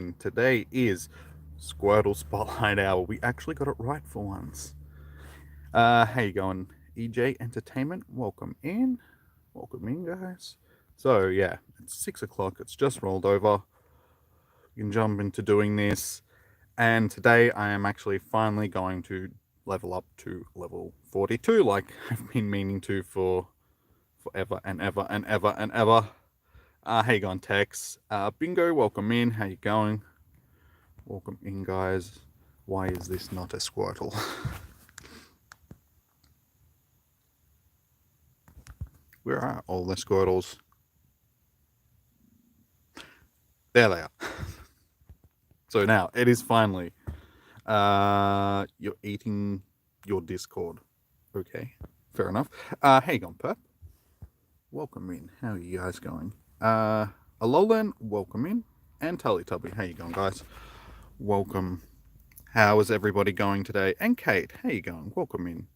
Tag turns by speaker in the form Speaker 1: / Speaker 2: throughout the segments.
Speaker 1: in. Today is Squirtle Spotlight Hour. We actually got it right for once. How you going, EJ Entertainment? Welcome in. Welcome in, guys. So, yeah, it's 6 o'clock. It's just rolled over. We can jump into doing this. And today I am actually finally going to level up to level 42, like I've been meaning to for forever and ever and ever and ever. How you going, Tex? Bingo, welcome in. How you going? Welcome in, guys. Why is this not a Squirtle? Where are all the Squirtles? There they are. So now, it is finally. You're eating your Discord. Okay, fair enough. How you going, Perp? Welcome in. How are you guys going? Alolan, welcome in. And Tullytubby, how you going, guys? Welcome. How is everybody going today? And Kate, how you going? Welcome in.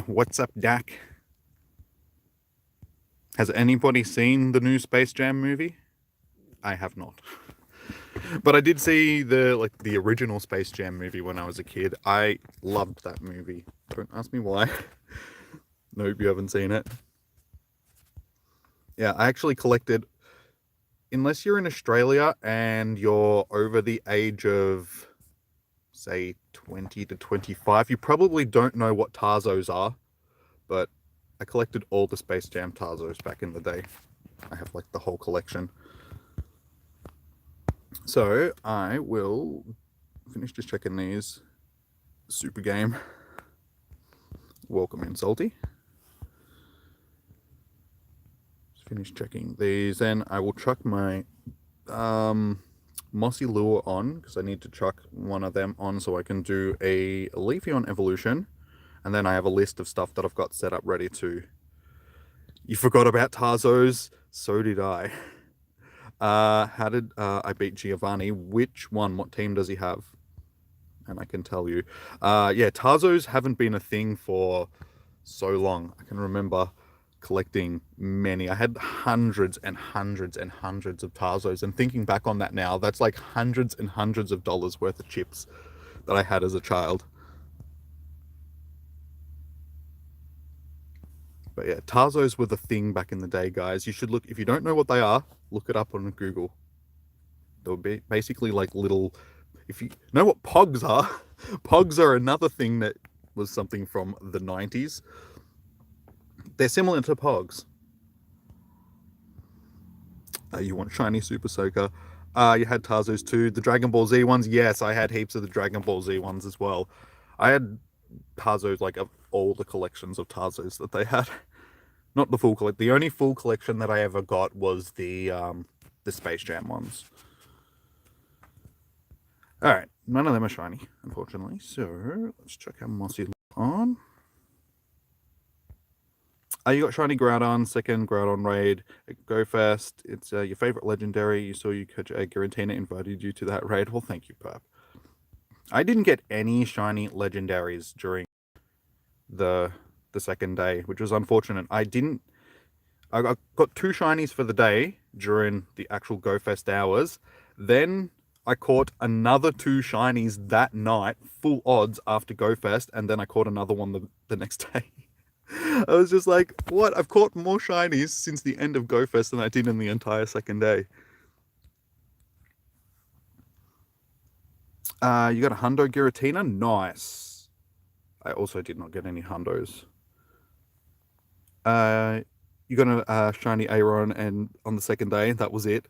Speaker 1: What's up, Dak? Has anybody seen the new Space Jam movie? I have not. But I did see the original Space Jam movie when I was a kid. I loved that movie. Don't ask me why. Nope, you haven't seen it. Yeah, I actually collected, unless you're in Australia and you're over the age of, say, 20 to 25, you probably don't know what Tarzos are, but I collected all the Space Jam Tarzos back in the day. I have like the whole collection. So I will finish just checking these. Super game. Welcome in, Salty. Just finish checking these, then I will chuck my Mossy Lure on, because I need to chuck one of them on so I can do a Leafeon evolution. And then I have a list of stuff that I've got set up ready to. You forgot about Tarzos? So did I. How did I beat Giovanni? Which one? What team does he have? And I can tell you. Yeah, Tarzos haven't been a thing for so long. I can remember collecting many. I had hundreds and hundreds and hundreds of Tarzos. And thinking back on that now, that's like hundreds and hundreds of dollars worth of chips that I had as a child. But yeah, Tarzos were the thing back in the day, guys. You should look, if you don't know what they are, look it up on Google. They were basically like little, if you know what Pogs are, Pogs are another thing that was something from the 90s. They're similar to Pogs. You want Shiny Super Soaker. You had Tarzos too. The Dragon Ball Z ones, yes, I had heaps of the Dragon Ball Z ones as well. I had Tarzos, like of all the collections of Tarzos that they had. Not the full collection. The only full collection that I ever got was the Space Jam ones. Alright, none of them are shiny, unfortunately. So, let's check how Mossy on. You got Shiny Groudon, second Groudon raid. Go fast. It's your favorite legendary. You saw you catch Giratina, invited you to that raid. Well, thank you, Perp. I didn't get any shiny legendaries during the second day, which was unfortunate. I got 2 shinies for the day during the actual Go Fest hours. Then I caught another 2 shinies that night, full odds after Go Fest, and then I caught another one the next day. I was just like, what? I've caught more shinies since the end of Go Fest than I did in the entire second day. You got a Hundo Giratina? Nice. I also did not get any Hundos. You got a shiny Aeron, and on the second day, that was it.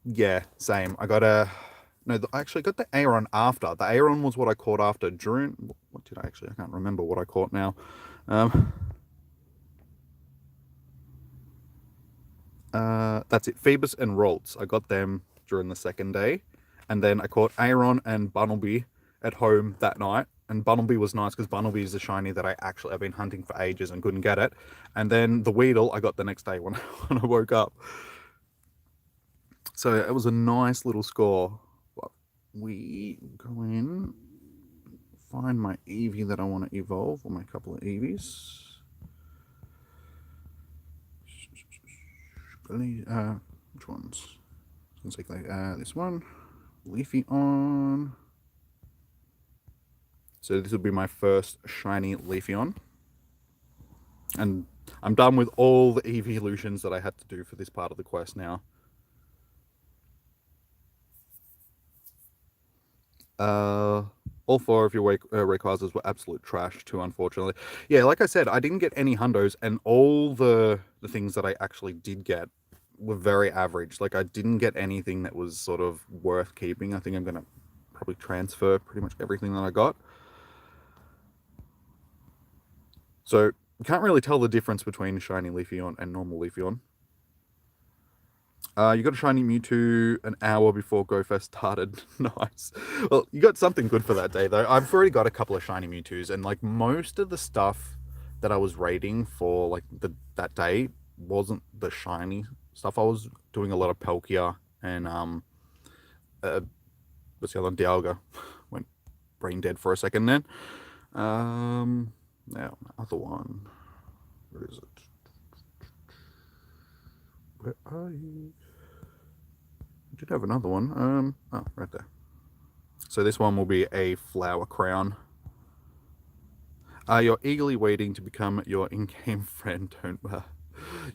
Speaker 1: Yeah, same. I got a... No, I actually got the Aeron after. The Aeron was what I caught after. During... What did I actually... I can't remember what I caught now. That's it. Phoebus and Ralts. I got them during the second day. And then I caught Aeron and Bunnelby at home that night. And Bunnelby was nice because Bunnelby is a shiny that I've been hunting for ages and couldn't get it. And then the Weedle I got the next day when I woke up. So it was a nice little score. But we go in, find my Eevee that I want to evolve, or my couple of Eevees. Which ones? Let's take this one. Leafeon. So this will be my first shiny Leafeon. And I'm done with all the evolutions that I had to do for this part of the quest now. All 4 of your Rayquazas were absolute trash too, unfortunately. Yeah, like I said, I didn't get any hundos, and all the things that I actually did get were very average. Like, I didn't get anything that was sort of worth keeping. I think I'm going to probably transfer pretty much everything that I got. So, you can't really tell the difference between shiny Leafeon and normal Leafeon. You got a shiny Mewtwo an hour before GoFest started. Nice. Well, you got something good for that day, though. I've already got a couple of shiny Mewtwo's, and like most of the stuff that I was raiding for like that day wasn't the shiny stuff. I was doing a lot of Palkia and what's the other one? Dialga. Went brain dead for a second then. Now other one. Where is it? Where are you? I did have another one. Oh, right there. So this one will be a flower crown. You're eagerly waiting to become your in-game friend.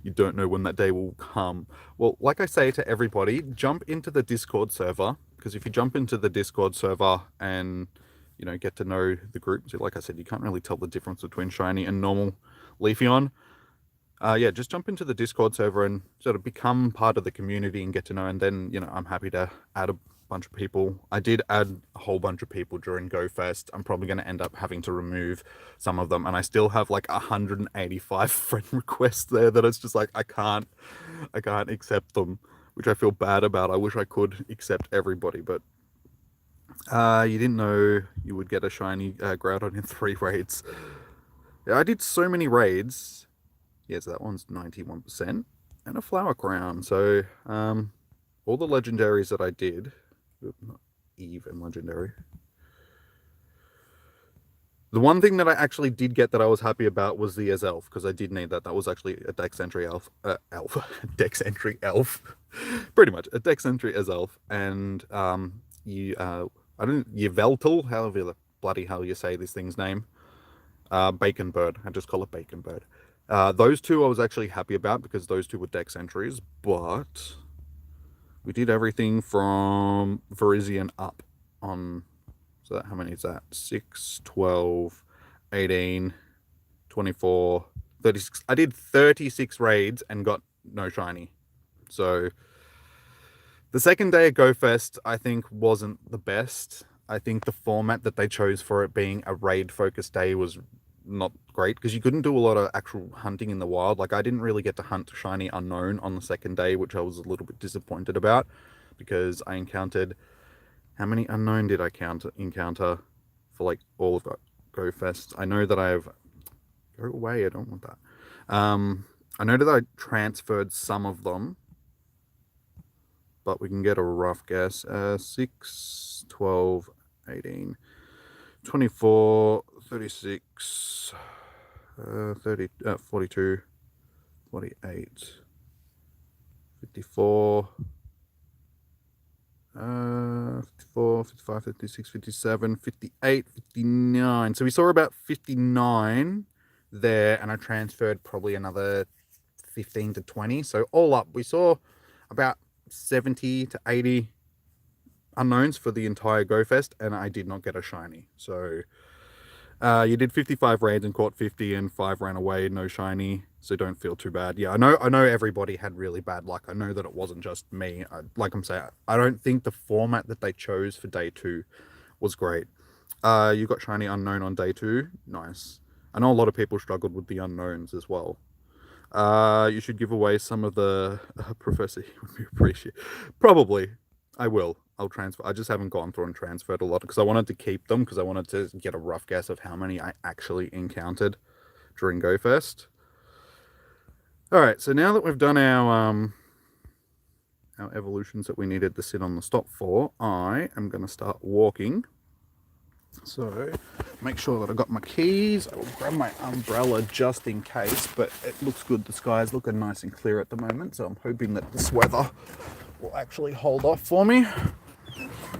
Speaker 1: You don't know when that day will come. Well, like I say to everybody, jump into the Discord server, because if you jump into the Discord server and get to know the group, so like I said, you can't really tell the difference between shiny and normal Leafeon. Yeah, just jump into the Discord server and sort of become part of the community and get to know. And then, I'm happy to add a bunch of people. I did add a whole bunch of people during GoFest. I'm probably going to end up having to remove some of them. And I still have like 185 friend requests there that it's just like, I can't accept them, which I feel bad about. I wish I could accept everybody, but you didn't know you would get a shiny Groudon in 3 raids. Yeah, I did so many raids. Yes, that one's 91%. And a flower crown. So, all the legendaries that I did... Not even legendary. The one thing that I actually did get that I was happy about was the Elf, because I did need that. That was actually a Dex entry elf. Dex entry elf. Pretty much. A Dex entry as elf. And, Yveltal, however the bloody hell you say this thing's name. Bacon Bird. I just call it Bacon Bird. Those 2 I was actually happy about because those 2 were Dex entries, but we did everything from Virizion up on, so that, how many is that? 6, 12, 18, 24, 36. I did 36 raids and got no shiny. So the second day of GoFest, I think, wasn't the best. I think the format that they chose for it being a raid-focused day was not great, because you couldn't do a lot of actual hunting in the wild. Like, I didn't really get to hunt shiny unknown on the second day, which I was a little bit disappointed about, because I encountered... How many unknown did I encounter for, like, all of GoFest? I know that I have... Go away, I don't want that. I know that I transferred some of them, but we can get a rough guess. 6, 12, 18, 24, 36, 30, 42, 48, 54, 54, 55, 56, 57, 58, 59. So we saw about 59 there, and I transferred probably another 15 to 20. So all up, we saw about 70 to 80 unknowns for the entire GoFest, and I did not get a shiny. So you did 55 raids and caught 50, and 5 ran away, no shiny. So don't feel too bad. Yeah, I know everybody had really bad luck. I know that it wasn't just me. Like I'm saying, I don't think the format that they chose for day 2 was great. You got shiny unknown on day 2. Nice. I know a lot of people struggled with the unknowns as well. You should give away some of the Professor. He would be appreciated. Probably. I will. I'll transfer. I just haven't gone through and transferred a lot because I wanted to keep them, because I wanted to get a rough guess of how many I actually encountered during GoFest. All right, so now that we've done our evolutions that we needed to sit on the stop for, I am going to start walking. So make sure that I've got my keys. I will grab my umbrella just in case, but it looks good. The sky's looking nice and clear at the moment, so I'm hoping that this weather will actually hold off for me,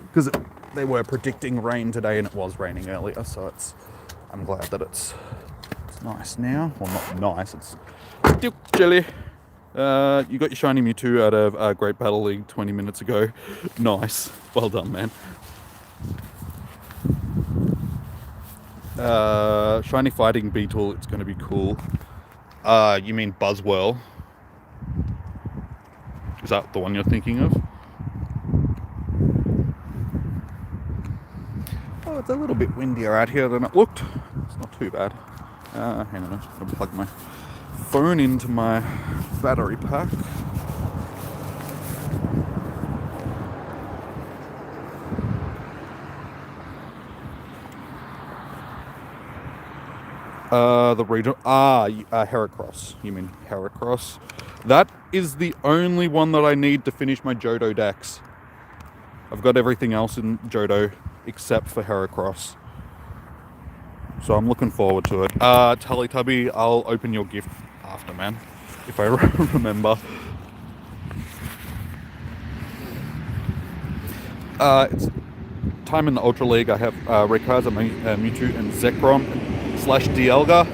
Speaker 1: because they were predicting rain today and it was raining earlier, so I'm glad that it's nice now. Well, not nice, it's still chilly. You got your shiny Mewtwo out of Great Battle League 20 minutes ago. Nice. Well done, man. Shiny Fighting Beetle, it's going to be cool. You mean Buzzwell? Is that the one you're thinking of? Oh, it's a little bit windier out here than it looked. It's not too bad. Hang on, I'm just going to plug my phone into my battery pack. The regional... Heracross. You mean Heracross? That is the only one that I need to finish my Johto decks. I've got everything else in Johto except for Heracross. So I'm looking forward to it. Teletubby, I'll open your gift after, man. If I remember. It's time in the Ultra League. I have Rayquaza, Mewtwo, and Zekrom / Dialga.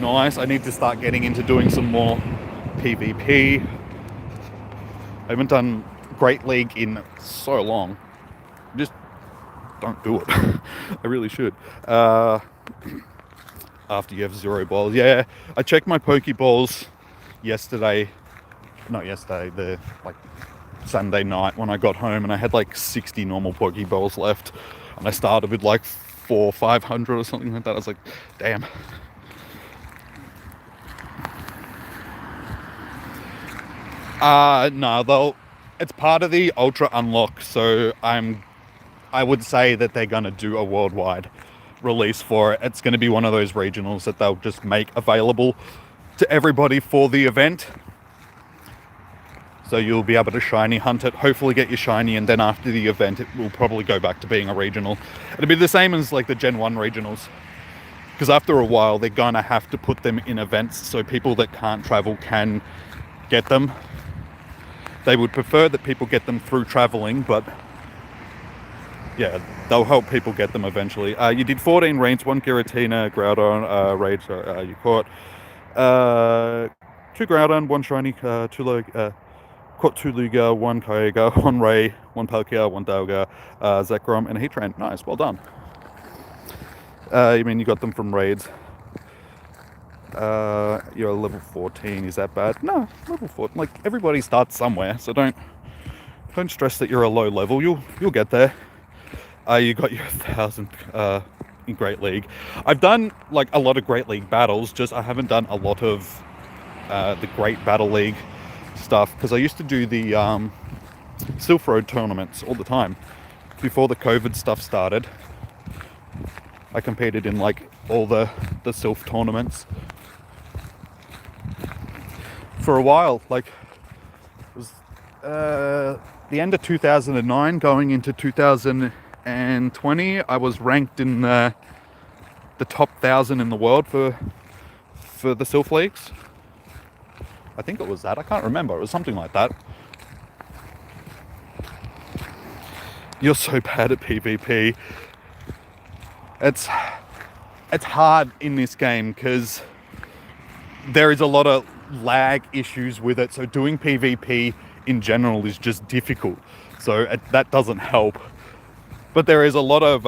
Speaker 1: Nice. I need to start getting into doing some more PvP. I haven't done Great League in so long. Just don't do it. I really should. After you have 0 balls. Yeah, I checked my Pokeballs yesterday. Not yesterday, the Sunday night when I got home, and I had 60 normal Pokeballs left. And I started with 400 or 500 or something like that. I was like, damn. No, it's part of the Ultra Unlock, so I would say that they're going to do a worldwide release for it. It's going to be one of those regionals that they'll just make available to everybody for the event. So you'll be able to shiny hunt it, hopefully get your shiny, and then after the event it will probably go back to being a regional. It'll be the same as the Gen 1 regionals. Because after a while they're going to have to put them in events so people that can't travel can get them. They would prefer that people get them through traveling, but yeah, they'll help people get them eventually. You did 14 raids, 1 Giratina, Groudon, raid, you caught 2 Groudon, 1 shiny, 2 caught 2 Lugia, 1 Kyogre, 1 Ray, 1 Palkia, 1 Dialga, Zekrom, and a Heatran. Nice, well done. You mean you got them from raids? You're level 14, is that bad? No, level 14. Everybody starts somewhere, so don't stress that you're a low level. You'll get there. You got your 1,000 in Great League. I've done a lot of Great League battles, just I haven't done a lot of the Great Battle League stuff, because I used to do the Silph Road tournaments all the time. Before the COVID stuff started, I competed in all the Silph tournaments for a while. It was the end of 2009 going into 2020. I was ranked in the top 1,000 in the world for the Silph Leagues. I think it was that. I can't remember. It was something like that. You're so bad at PvP. It's hard in this game because there is a lot of lag issues with it. So doing PvP in general is just difficult. So that doesn't help. But there is a lot of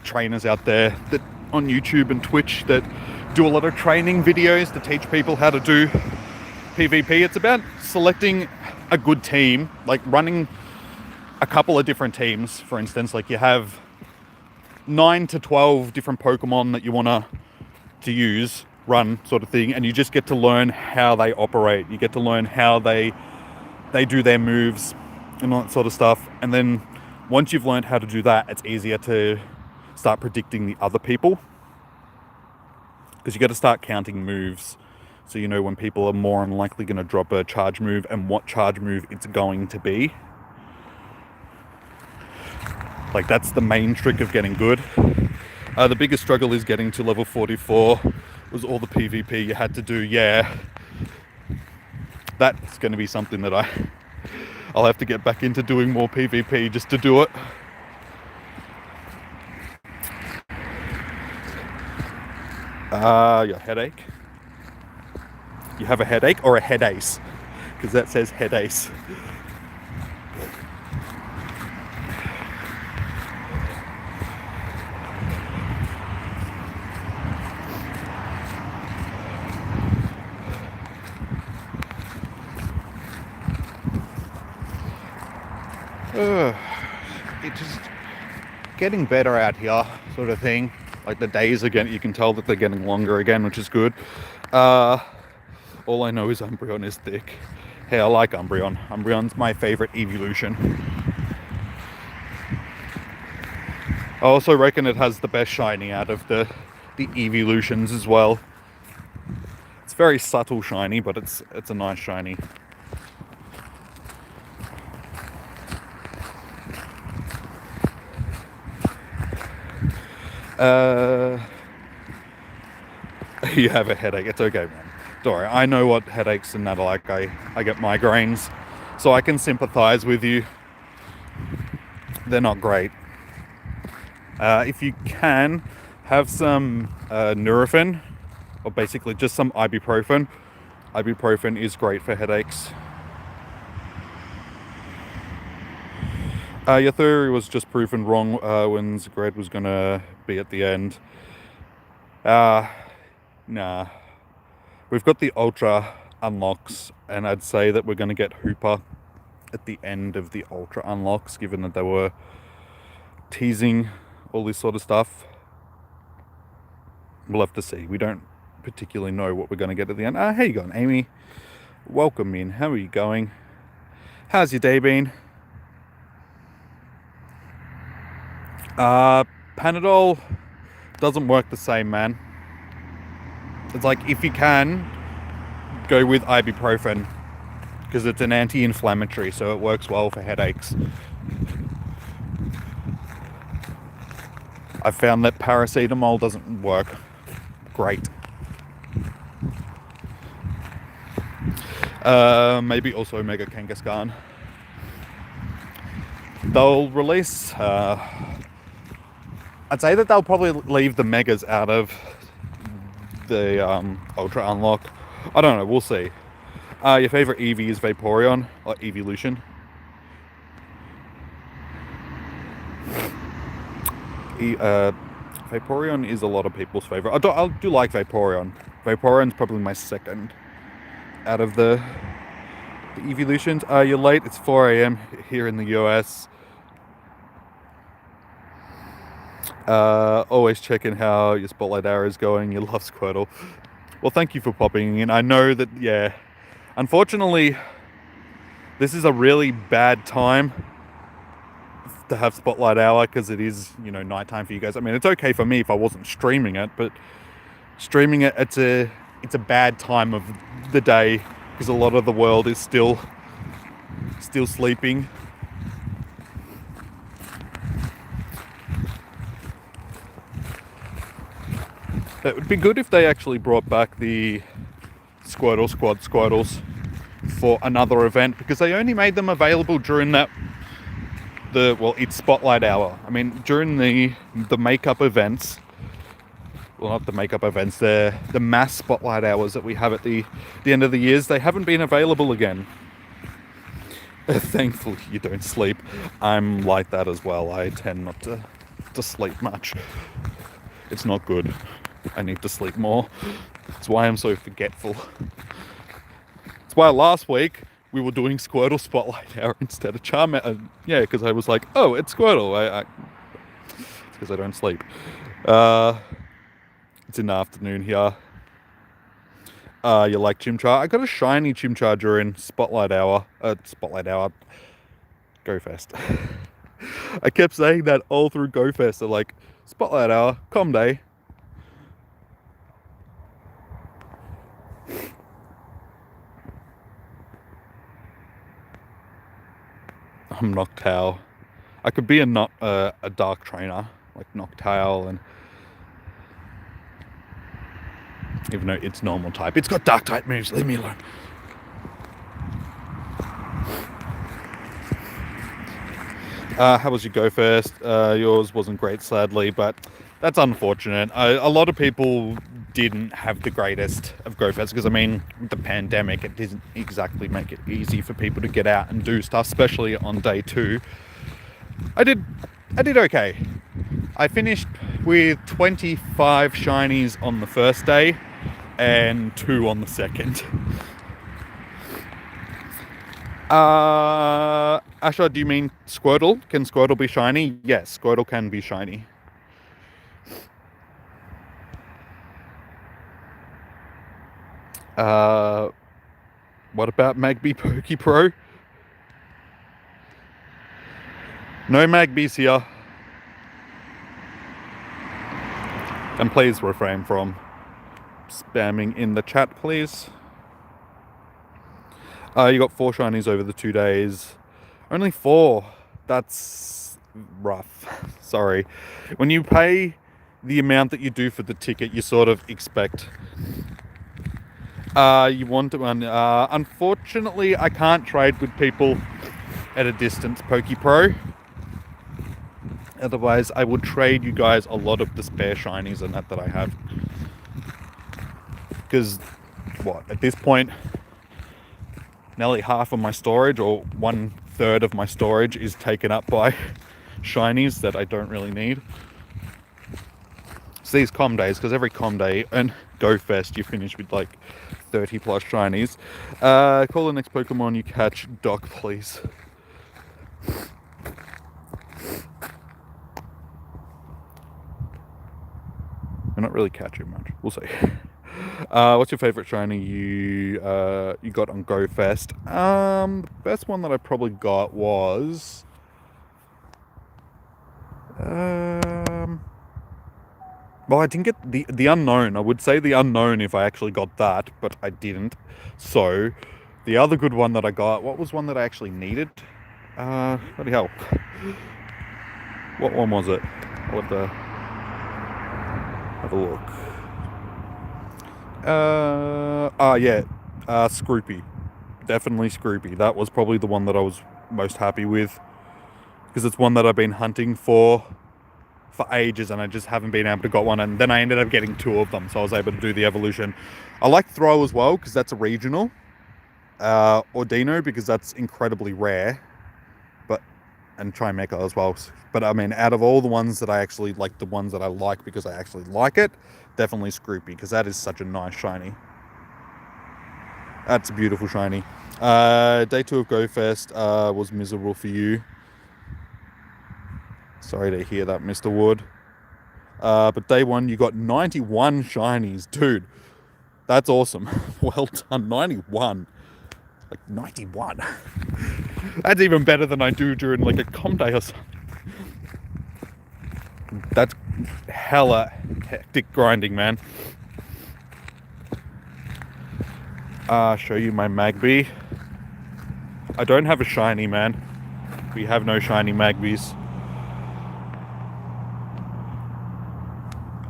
Speaker 1: trainers out there that on YouTube and Twitch that do a lot of training videos to teach people how to do PvP. It's about selecting a good team, running a couple of different teams. For instance, you have 9 to 12 different Pokemon that you want to use, run sort of thing, and you just get to learn how they operate. You get to learn how they do their moves and all that sort of stuff. And then once you've learned how to do that, it's easier to start predicting the other people, because you got to start counting moves so you know when people are more unlikely going to drop a charge move and what charge move it's going to be. That's the main trick of getting good. The biggest struggle is getting to level 44. Was all the PvP you had to do. Yeah, that's going to be something that I'll have to get back into doing more PvP just to do it. Your headache? You have a headache or a headace? Because that says headace. It's just getting better out here, sort of thing. Like the days again, you can tell that they're getting longer again, which is good. All I know is Umbreon is thick. Hey, I like Umbreon. Umbreon's my favorite evolution. I also reckon it has the best shiny out of the evolutions as well. It's very subtle shiny, but it's a nice shiny. You have a headache. It's okay, man. Don't worry. I know what headaches and that are like. I get migraines, so I can sympathize with you. They're not great. If you can, have some Nurofen, or basically just some ibuprofen. Ibuprofen is great for headaches. Your theory was just proven wrong when Zagred was going to be at the end. Nah. We've got the Ultra unlocks, and I'd say that we're going to get Hooper at the end of the Ultra unlocks, given that they were teasing all this sort of stuff. We'll have to see. We don't particularly know what we're going to get at the end. How you going, Amy? Welcome in. How are you going? How's your day been? Panadol doesn't work the same, man. It's like, if you can, go with ibuprofen, because it's an anti-inflammatory, so it works well for headaches. I found that paracetamol doesn't work great. Maybe also Mega Kangaskhan. They'll release... I'd say that they'll probably leave the Megas out of the Ultra unlock. I don't know, we'll see. Your favorite Eevee is Vaporeon, or Evolution. Vaporeon is a lot of people's favorite. I do like Vaporeon. Vaporeon's probably my second out of the evolutions. You're late, it's 4 a.m. here in the US. Always checking how your Spotlight Hour is going. You love Squirtle. Well, thank you for popping in. I know that, yeah, unfortunately, this is a really bad time to have Spotlight Hour, because it is, nighttime for you guys. I mean, it's okay for me if I wasn't streaming it, but streaming it, it's a bad time of the day, because a lot of the world is still sleeping. It would be good if they actually brought back the Squirtle Squad Squirtles for another event, because they only made them available during it's Spotlight Hour. I mean, during the makeup events, well, not the makeup events, the mass Spotlight Hours that we have at the end of the years, they haven't been available again. Thankfully, you don't sleep. I'm like that as well. I tend not to sleep much. It's not good. I need to sleep more. That's why I'm so forgetful. That's why last week we were doing Squirtle Spotlight Hour instead of Charmander. Yeah, because I was like, oh, it's Squirtle. It's because I don't sleep. It's in the afternoon here. You like Chimchar? I got a shiny Chimchar during Spotlight Hour. Go Fest. I kept saying that all through Go Fest. They're like, Spotlight Hour, Com Day. I'm Noctowl. I could be a dark trainer, like Noctowl, and even though it's normal type, it's got dark type moves. Leave me alone. How was your go first? Yours wasn't great, sadly, but that's unfortunate. A lot of people didn't have the greatest of go fest because, I mean, with the pandemic, it didn't exactly make it easy for people to get out and do stuff, especially on day 2. I did okay. I finished with 25 shinies on the first day and 2 on the second. Asha, do you mean Squirtle? Can Squirtle be shiny? Yes, Squirtle can be shiny. What about Magby Poke Pro? No Magbies here. And please refrain from spamming in the chat, please. You got 4 shinies over the 2 days. Only 4. That's rough. Sorry. When you pay the amount that you do for the ticket, you sort of expect you want one. Unfortunately, I can't trade with people at a distance, PokePro. Otherwise, I would trade you guys a lot of the spare shinies and that I have. Because, at this point, nearly half of my storage, or 1/3 of my storage, is taken up by shinies that I don't really need. It's these com days, because every com day and Go Fest, you finish with like 30 plus shinies. Call the next Pokemon you catch Doc, please. We're not really catching much. We'll see. What's your favorite shiny you got on Go Fest? The best one that I probably got was well, I didn't get the unknown. I would say the unknown if I actually got that, but I didn't. So the other good one that I got, what was one that I actually needed? Bloody hell. What one was it? I'll have to have a look. Scroopy. Definitely Scroopy. That was probably the one that I was most happy with, because it's one that I've been hunting for ages and I just haven't been able to get one, and then I ended up getting 2 of them, so I was able to do the evolution. I like Throw as well, because that's a regional. Ordino, because that's incredibly rare, and Trimecha as well. But I mean, out of all the ones that I actually like, the ones that I like because I actually like it, definitely Scroopy, because that is such a nice shiny. That's a beautiful shiny. Day 2 of Go Fest was miserable for you. Sorry to hear that, Mr. Wood. But day 1, you got 91 shinies. Dude, that's awesome. Well done. 91. Like 91. That's even better than I do during like a com day or something. That's hella hectic grinding, man. Show you my Magby. I don't have a shiny, man. We have no shiny Magbies.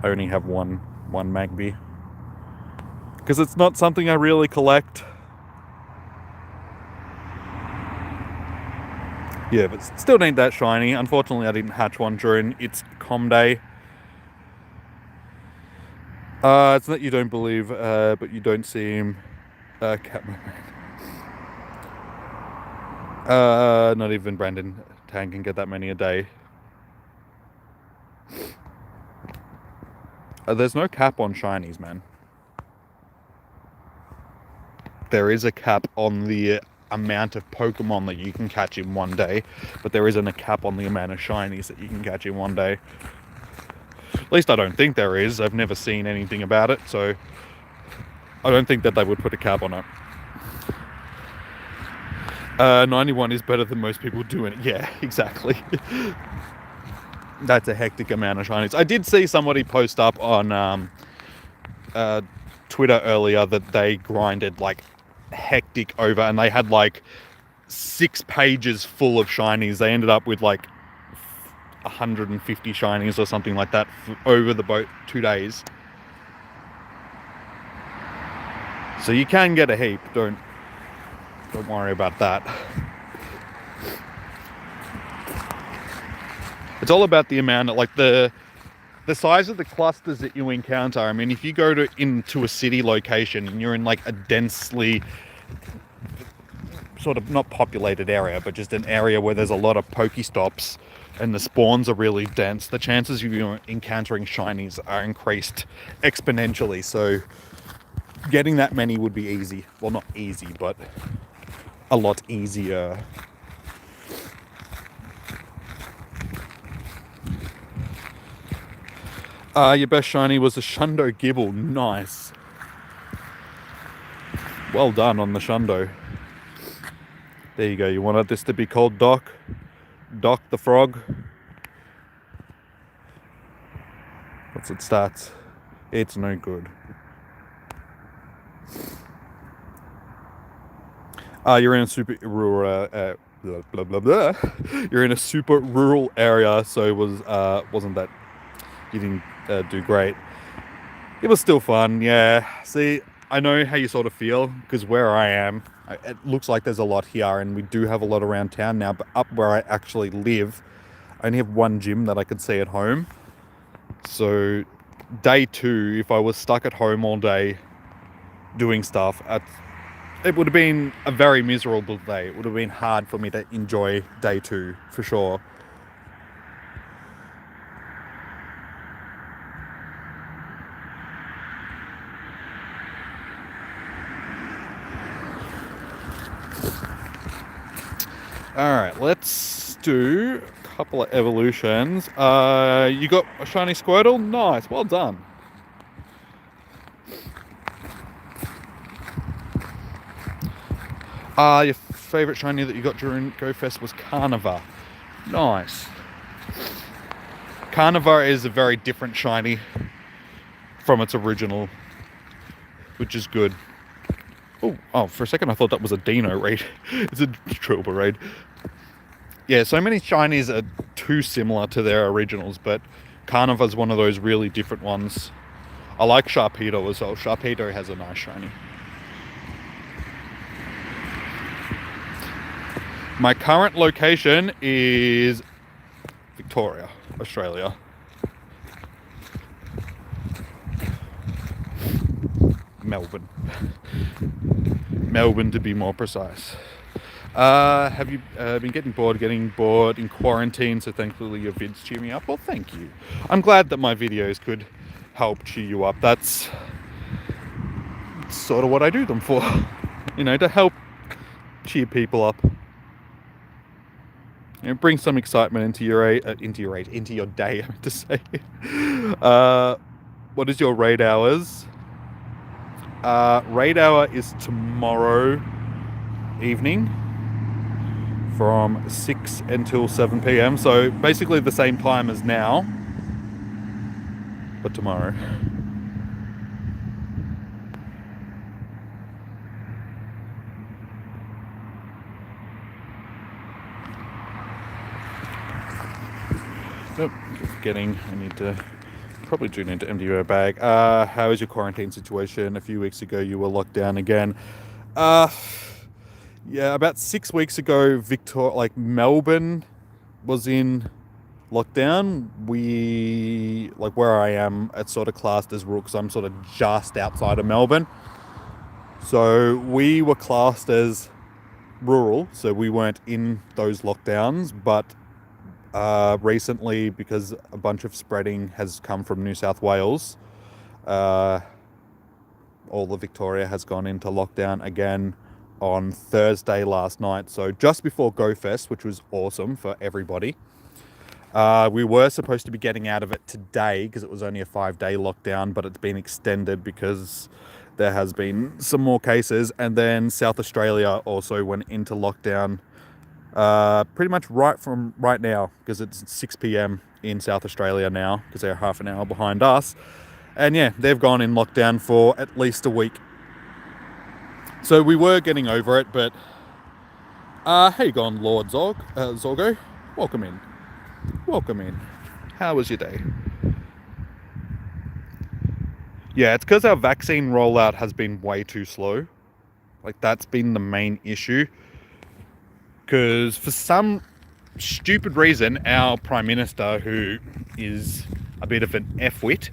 Speaker 1: I only have one Magby, because it's not something I really collect. Yeah, but still need that shiny. Unfortunately, I didn't hatch one during its com day. It's not you don't believe, but you don't seem not even Brandon Tang can get that many a day. There's no cap on shinies, man. There is a cap on the amount of Pokemon that you can catch in one day, but there isn't a cap on the amount of shinies that you can catch in one day. At least I don't think there is. I've never seen anything about it, so I don't think that they would put a cap on it. 91 is better than most people doing it. Yeah, exactly. That's a hectic amount of shinies. I did see somebody post up on Twitter earlier that they grinded like hectic over, and they had like 6 pages full of shinies. They ended up with like 150 shinies or something like that over the 2 days. So you can get a heap. Don't worry about that. It's all about the amount of, like, the size of the clusters that you encounter. I mean, if you go into a city location and you're in like a densely sort of not populated area, but just an area where there's a lot of Pokestops and the spawns are really dense, the chances of you encountering shinies are increased exponentially. So getting that many would be easy. Well, not easy, but a lot easier. Your best shiny was a Shundo Gibble. Nice. Well done on the Shundo. There you go. You wanted this to be called Doc? Doc the Frog? What's its stats? It's no good. You're in a super rural blah blah blah. You're in a super rural area, so it wasn't that you didn't do great. It was still fun, yeah. See, I know how you sort of feel, because where I am, it looks like there's a lot here, and we do have a lot around town now, but up where I actually live, I only have one gym that I could see at home. So day 2, if I was stuck at home all day doing stuff, it would have been a very miserable day. It would have been hard for me to enjoy day 2, for sure. Alright, let's do a couple of evolutions. You got a shiny Squirtle? Nice, well done. Your favourite shiny that you got during GoFest was Carnivore. Nice. Carnivore is a very different shiny from its original, which is good. Oh, for a second I thought that was a Dino raid. It's a Trilba raid. Yeah, so many shinies are too similar to their originals, but Carnivore's one of those really different ones. I like Sharpedo as well. Sharpedo has a nice shiny. My current location is Victoria, Australia. Melbourne. Melbourne, to be more precise. Have you been getting bored in quarantine? So thankfully your vids cheer me up. Well, thank you. I'm glad that my videos could help cheer you up. That's sort of what I do them for. You know, to help cheer people up. You know, bring some excitement into your day. I meant to say. What is your raid hours? Raid hour is tomorrow evening from 6 until 7 p.m. So basically the same time as now, but tomorrow. Oh, probably do need to empty your bag. How is your quarantine situation? A few weeks ago you were locked down again. Yeah, about 6 weeks ago, Melbourne was in lockdown. Where I am, it's sort of classed as rural because I'm sort of just outside of Melbourne. So we were classed as rural, so we weren't in those lockdowns, but recently, because a bunch of spreading has come from New South Wales, all of Victoria has gone into lockdown again on Thursday last night. So just before GoFest, which was awesome for everybody. We were supposed to be getting out of it today because it was only a 5-day lockdown, but it's been extended because there has been some more cases. And then South Australia also went into lockdown pretty much right now, because it's 6 p.m. in South Australia now, because they're half an hour behind us. And yeah, they've gone in lockdown for at least a week. So we were getting over it, but how you going, Lord Zorgo? Welcome in. How was your day? Yeah, it's because our vaccine rollout has been way too slow. Like, that's been the main issue. Because for some stupid reason, our Prime Minister, who is a bit of an F-wit,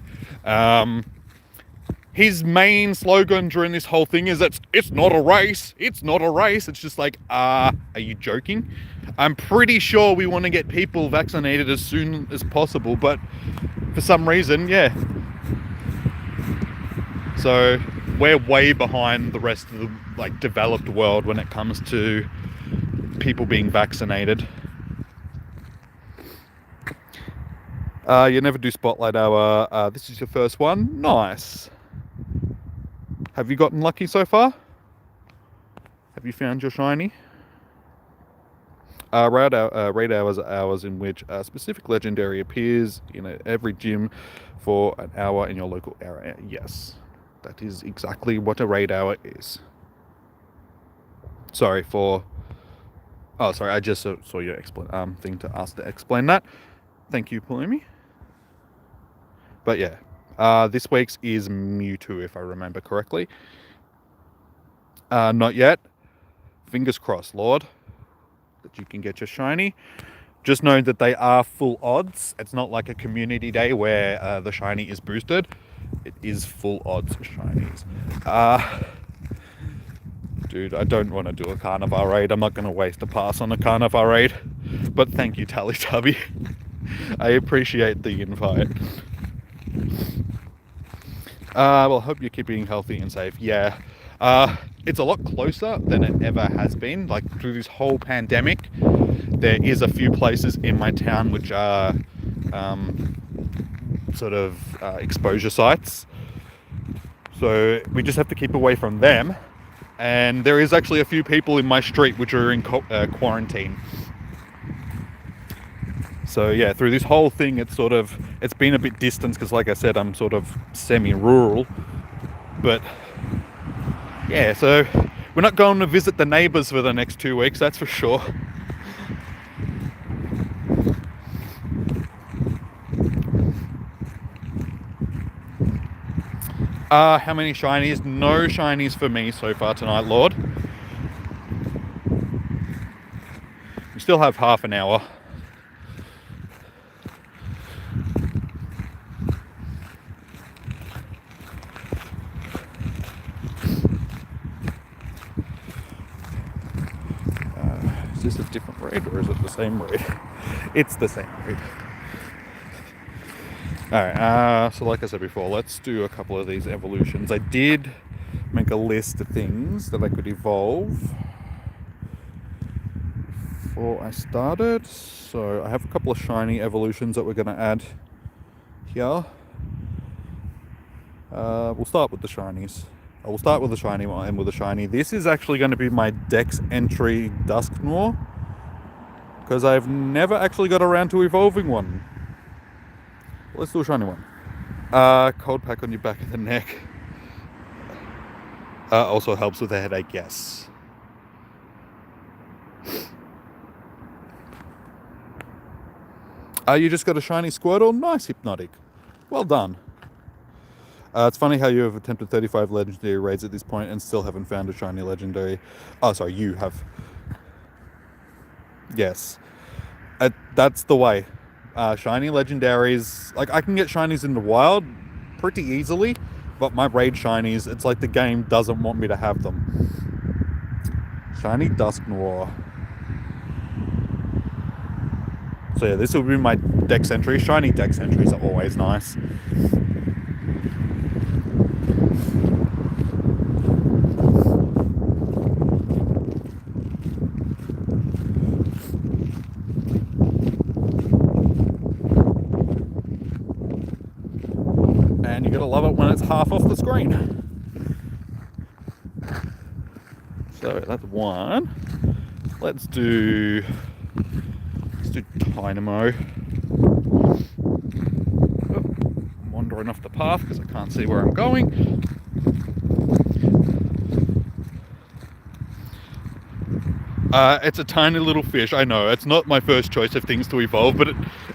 Speaker 1: his main slogan during this whole thing is that it's not a race, it's not a race. It's just like, are you joking? I'm pretty sure we want to get people vaccinated as soon as possible, but for some reason, yeah. So we're way behind the rest of the developed world when it comes to people being vaccinated. You never do Spotlight Hour. This is your first one. Nice. Have you gotten lucky so far? Have you found your shiny? Raid hours are hours in which a specific legendary appears in every gym for an hour in your local area. Yes, that is exactly what a raid hour is. Sorry, I just saw your thing to ask to explain that. Thank you, Palumi. But yeah, this week's is Mewtwo, if I remember correctly. Not yet. Fingers crossed, Lord, that you can get your shiny. Just know that they are full odds. It's not like a community day where the shiny is boosted. It is full odds shinies. Dude, I don't want to do a Carnival raid. I'm not going to waste a pass on a Carnival raid. But thank you, Tally-Tubby. I appreciate the invite. Well, hope you're keeping healthy and safe. Yeah. It's a lot closer than it ever has been. Through this whole pandemic, there is a few places in my town which are exposure sites. So we just have to keep away from them. And there is actually a few people in my street which are in quarantine. So yeah, through this whole thing, it's been a bit distant because, like I said, I'm sort of semi-rural. But yeah, so we're not going to visit the neighbours for the next 2 weeks, that's for sure. How many shinies? No shinies for me so far tonight, Lord. We still have half an hour. Is this a different raid or is it the same raid? It's the same raid. Alright, so like I said before, let's do a couple of these evolutions. I did make a list of things that I could evolve before I started. So I have a couple of shiny evolutions that we're going to add here. We'll start with the shinies. We'll start with the shiny one and with the shiny. This is actually going to be my Dex entry Dusknoir, because I've never actually got around to evolving one. Let's do a shiny one. Cold pack on your back of the neck. Also helps with a headache, yes. You just got a shiny Squirtle? Nice, Hypnotic. Well done. It's funny how you have attempted 35 legendary raids at this point and still haven't found a shiny legendary. Oh, sorry, you have. Yes. That's the way. Shiny legendaries, I can get shinies in the wild pretty easily, but my raid shinies, it's like the game doesn't want me to have them. Shiny Dusknoir. So yeah, this will be my Dex entry. Shiny Dex entries are always nice. And you're gonna love it when it's half off the screen. So that's one. Let's do Dynamo. Oh, I'm wandering off the path because I can't see where I'm going. It's a tiny little fish, I know. It's not my first choice of things to evolve, but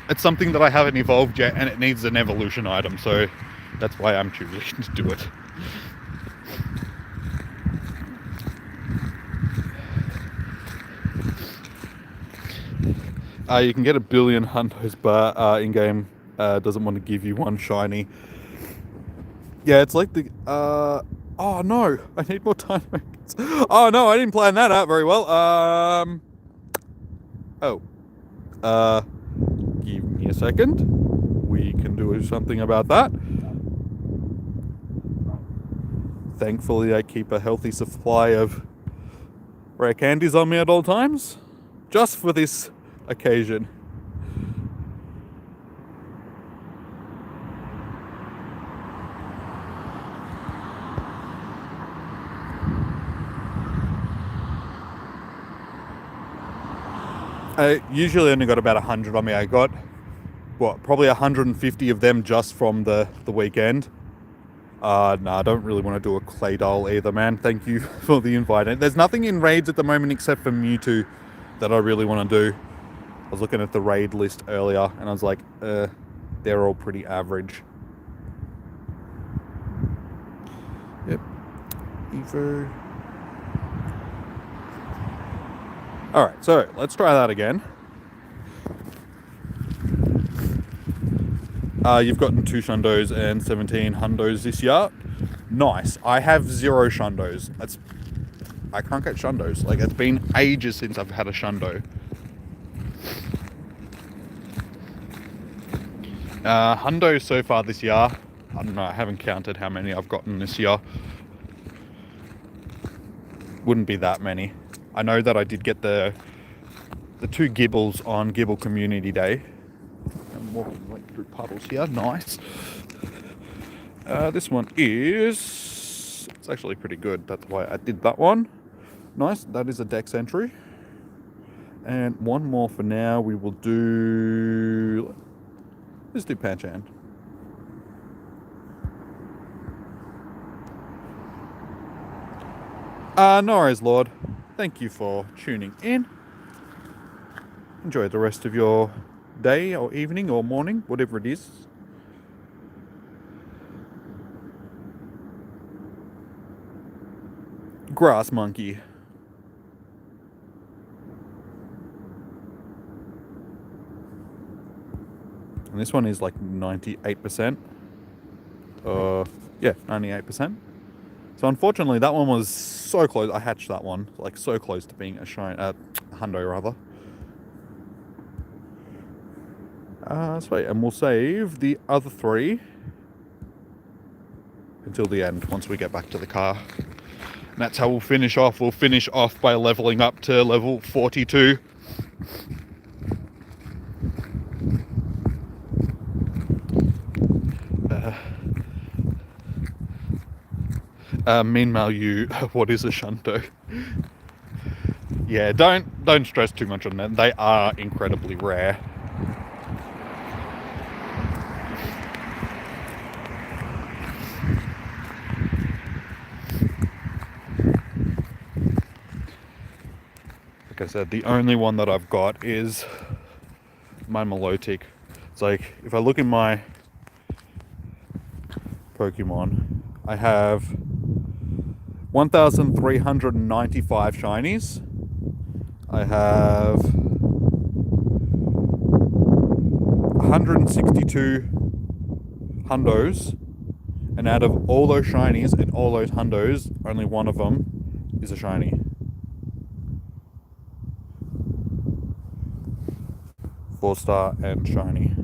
Speaker 1: it's something that I haven't evolved yet, and it needs an evolution item, so that's why I'm choosing to do it. You can get 1 billion hundos, but in-game doesn't want to give you one shiny. Yeah, it's like the... oh no, I need more time. Oh no, I didn't plan that out very well. Give me a second. We can do something about that. Thankfully, I keep a healthy supply of rare candies on me at all times, just for this occasion. I usually only got about 100 on me. I got, probably 150 of them just from the weekend. No, I don't really want to do a clay doll either, man. Thank you for the invite. There's nothing in raids at the moment except for Mewtwo that I really want to do. I was looking at the raid list earlier and I was like, they're all pretty average. Yep. Evo. Alright, so let's try that again. You've gotten 2 shundos and 17 hundos this year. Nice. I have 0 shundos. I can't get shundos. Like, it's been ages since I've had a shundo. Hundos so far this year, I don't know, I haven't counted how many I've gotten this year. Wouldn't be that many. I know that I did get the 2 Gibbles on Gibble Community Day. I'm walking like through puddles here, nice. This one is... it's actually pretty good, that's why I did that one. Nice, that is a Dex entry. And one more for now, we will do... let's do Panchan. No worries, Lord. Thank you for tuning in. Enjoy the rest of your day or evening or morning, whatever it is. Grass monkey. And this one is like 98%. Yeah, 98%. So unfortunately, that one was so close. I hatched that one, like so close to being a hundo rather. Sweet, and we'll save the other 3 until the end once we get back to the car. And that's how we'll finish off. We'll finish off by leveling up to level 42. Meanwhile, what is a shunto? Yeah, don't stress too much on that. They are incredibly rare. Like I said, the only one that I've got is my Milotic. It's like, if I look in my Pokemon, I have 1,395 shinies. I have 162 hundos, and out of all those shinies and all those hundos, only one of them is a shiny. 4-star and shiny.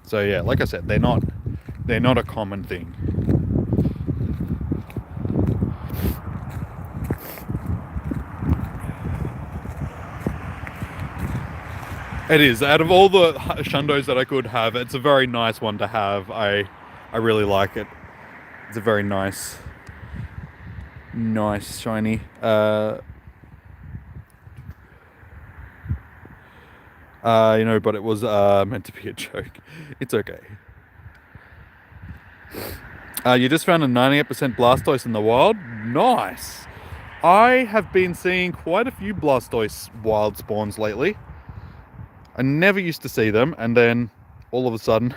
Speaker 1: So yeah, like I said, they're not a common thing. It is. Out of all the shundos that I could have, it's a very nice one to have. I really like it. It's a very nice shiny. But it was meant to be a joke. It's okay. You just found a 98% Blastoise in the wild? Nice! I have been seeing quite a few Blastoise wild spawns lately. I never used to see them, and then all of a sudden,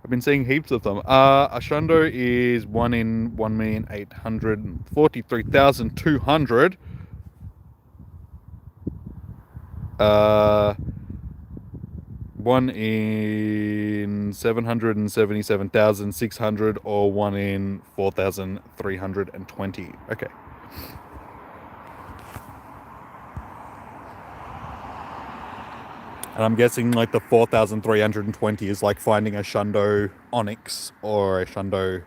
Speaker 1: I've been seeing heaps of them. A Shundo is 1 in 1,843,200. Uh, 1 in 777,600 or 1 in 4,320. Okay. And I'm guessing like the 4,320 is like finding a Shundo Onyx or a Shundo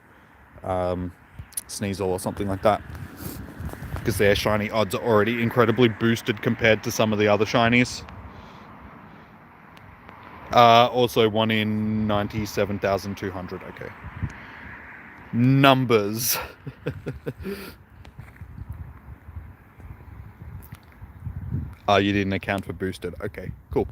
Speaker 1: Sneasel or something like that. Because their shiny odds are already incredibly boosted compared to some of the other shinies. Also 1 in 97,200. Okay. Numbers. You didn't account for boosted. Okay, cool.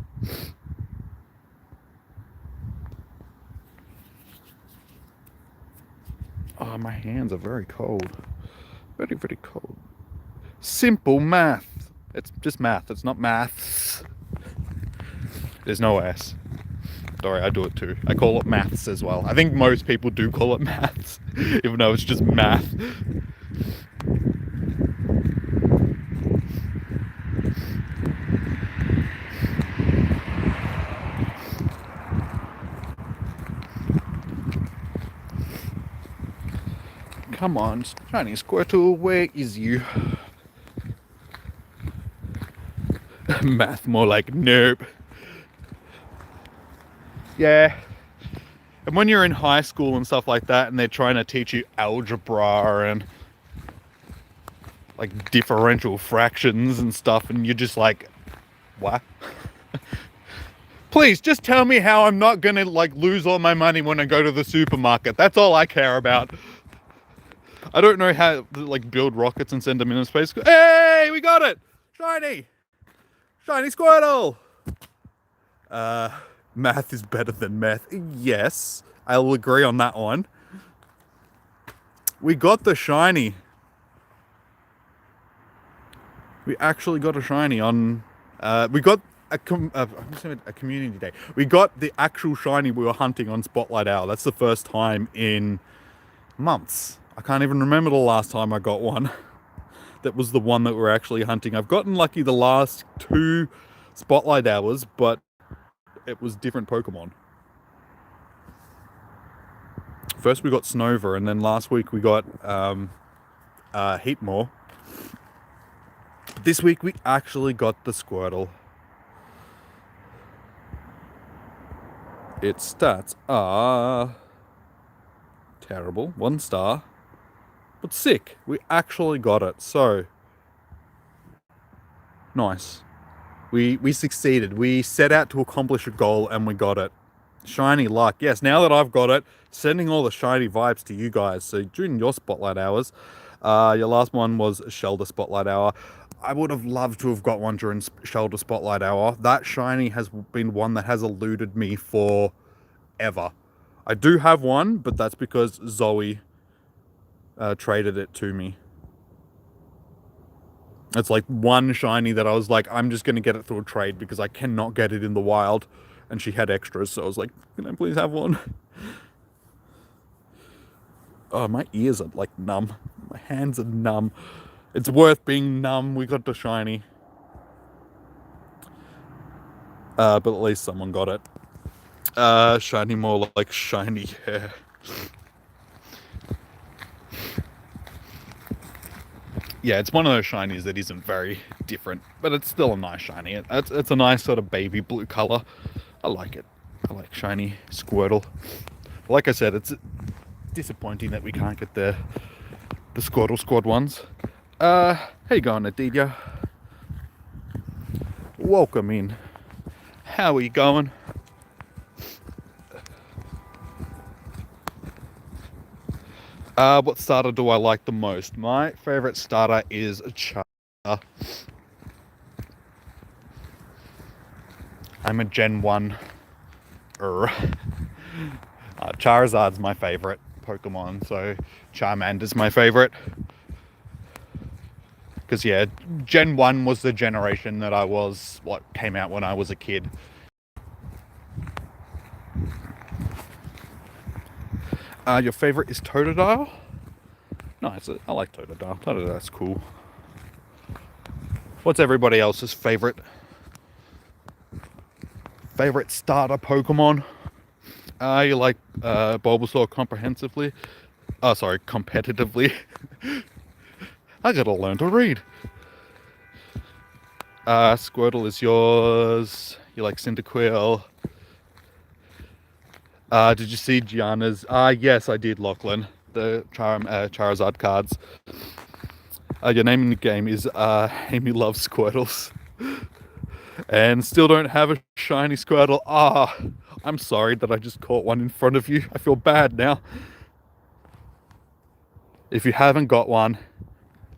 Speaker 1: Oh, my hands are very cold. Very, very cold. Simple math. It's just math. It's not maths. There's no S. Sorry, I do it too. I call it maths as well. I think most people do call it maths, even though it's just math. Come on, shiny Squirtle, where is you? Math, more like nope. Yeah. And when you're in high school and stuff like that, and they're trying to teach you algebra and like differential fractions and stuff, and you're just like, what? Please, just tell me how I'm not gonna like lose all my money when I go to the supermarket. That's all I care about. I don't know how to like build rockets and send them into space. Hey, we got it! Shiny! Shiny Squirtle! Math is better than meth. Yes, I'll agree on that one. We got the shiny. We actually got a shiny on... we got a community day. We got the actual shiny we were hunting on Spotlight Hour. That's the first time in months. I can't even remember the last time I got one. That was the one that we're actually hunting. I've gotten lucky the last 2 Spotlight Hours, but it was different Pokemon. First we got Snover, and then last week we got Heatmore. This week we actually got the Squirtle. Its stats are terrible. 1 star. But sick. We actually got it. So nice. We succeeded. We set out to accomplish a goal and we got it. Shiny luck. Yes, now that I've got it, sending all the shiny vibes to you guys. So during your Spotlight Hours, your last one was Shelter Spotlight Hour. I would have loved to have got one during Shelter Spotlight Hour. That shiny has been one that has eluded me forever. I do have one, but that's because Zoe traded it to me. It's like one shiny that I was like, I'm just going to get it through a trade because I cannot get it in the wild. And she had extras, so I was like, can I please have one? Oh, my ears are like numb. My hands are numb. It's worth being numb. We got the shiny. But at least someone got it. Shiny more like shiny hair. Yeah, it's one of those shinies that isn't very different, but it's still a nice shiny. It's a nice sort of baby blue color. I like it. I like shiny Squirtle. Like I said, it's disappointing that we can't get the Squirtle Squad ones. How you going, Adidia? Welcome in. How are you going? What starter do I like the most? My favorite starter is Char. I'm a Gen 1. Charizard's my favorite Pokemon, so Charmander's my favorite. Because, yeah, Gen 1 was the generation that what came out when I was a kid. Your favorite is Totodile? No, I like Totodile. Totodile's cool. What's everybody else's favorite? favorite starter Pokemon? You like Bulbasaur comprehensively? Oh, sorry, competitively. I gotta learn to read. Squirtle is yours. You like Cyndaquil. Did you see Gianna's? Yes, I did, Lachlan. The Charizard cards. Your name in the game is Amy Loves Squirtles. And still don't have a shiny Squirtle. I'm sorry that I just caught one in front of you. I feel bad now. If you haven't got one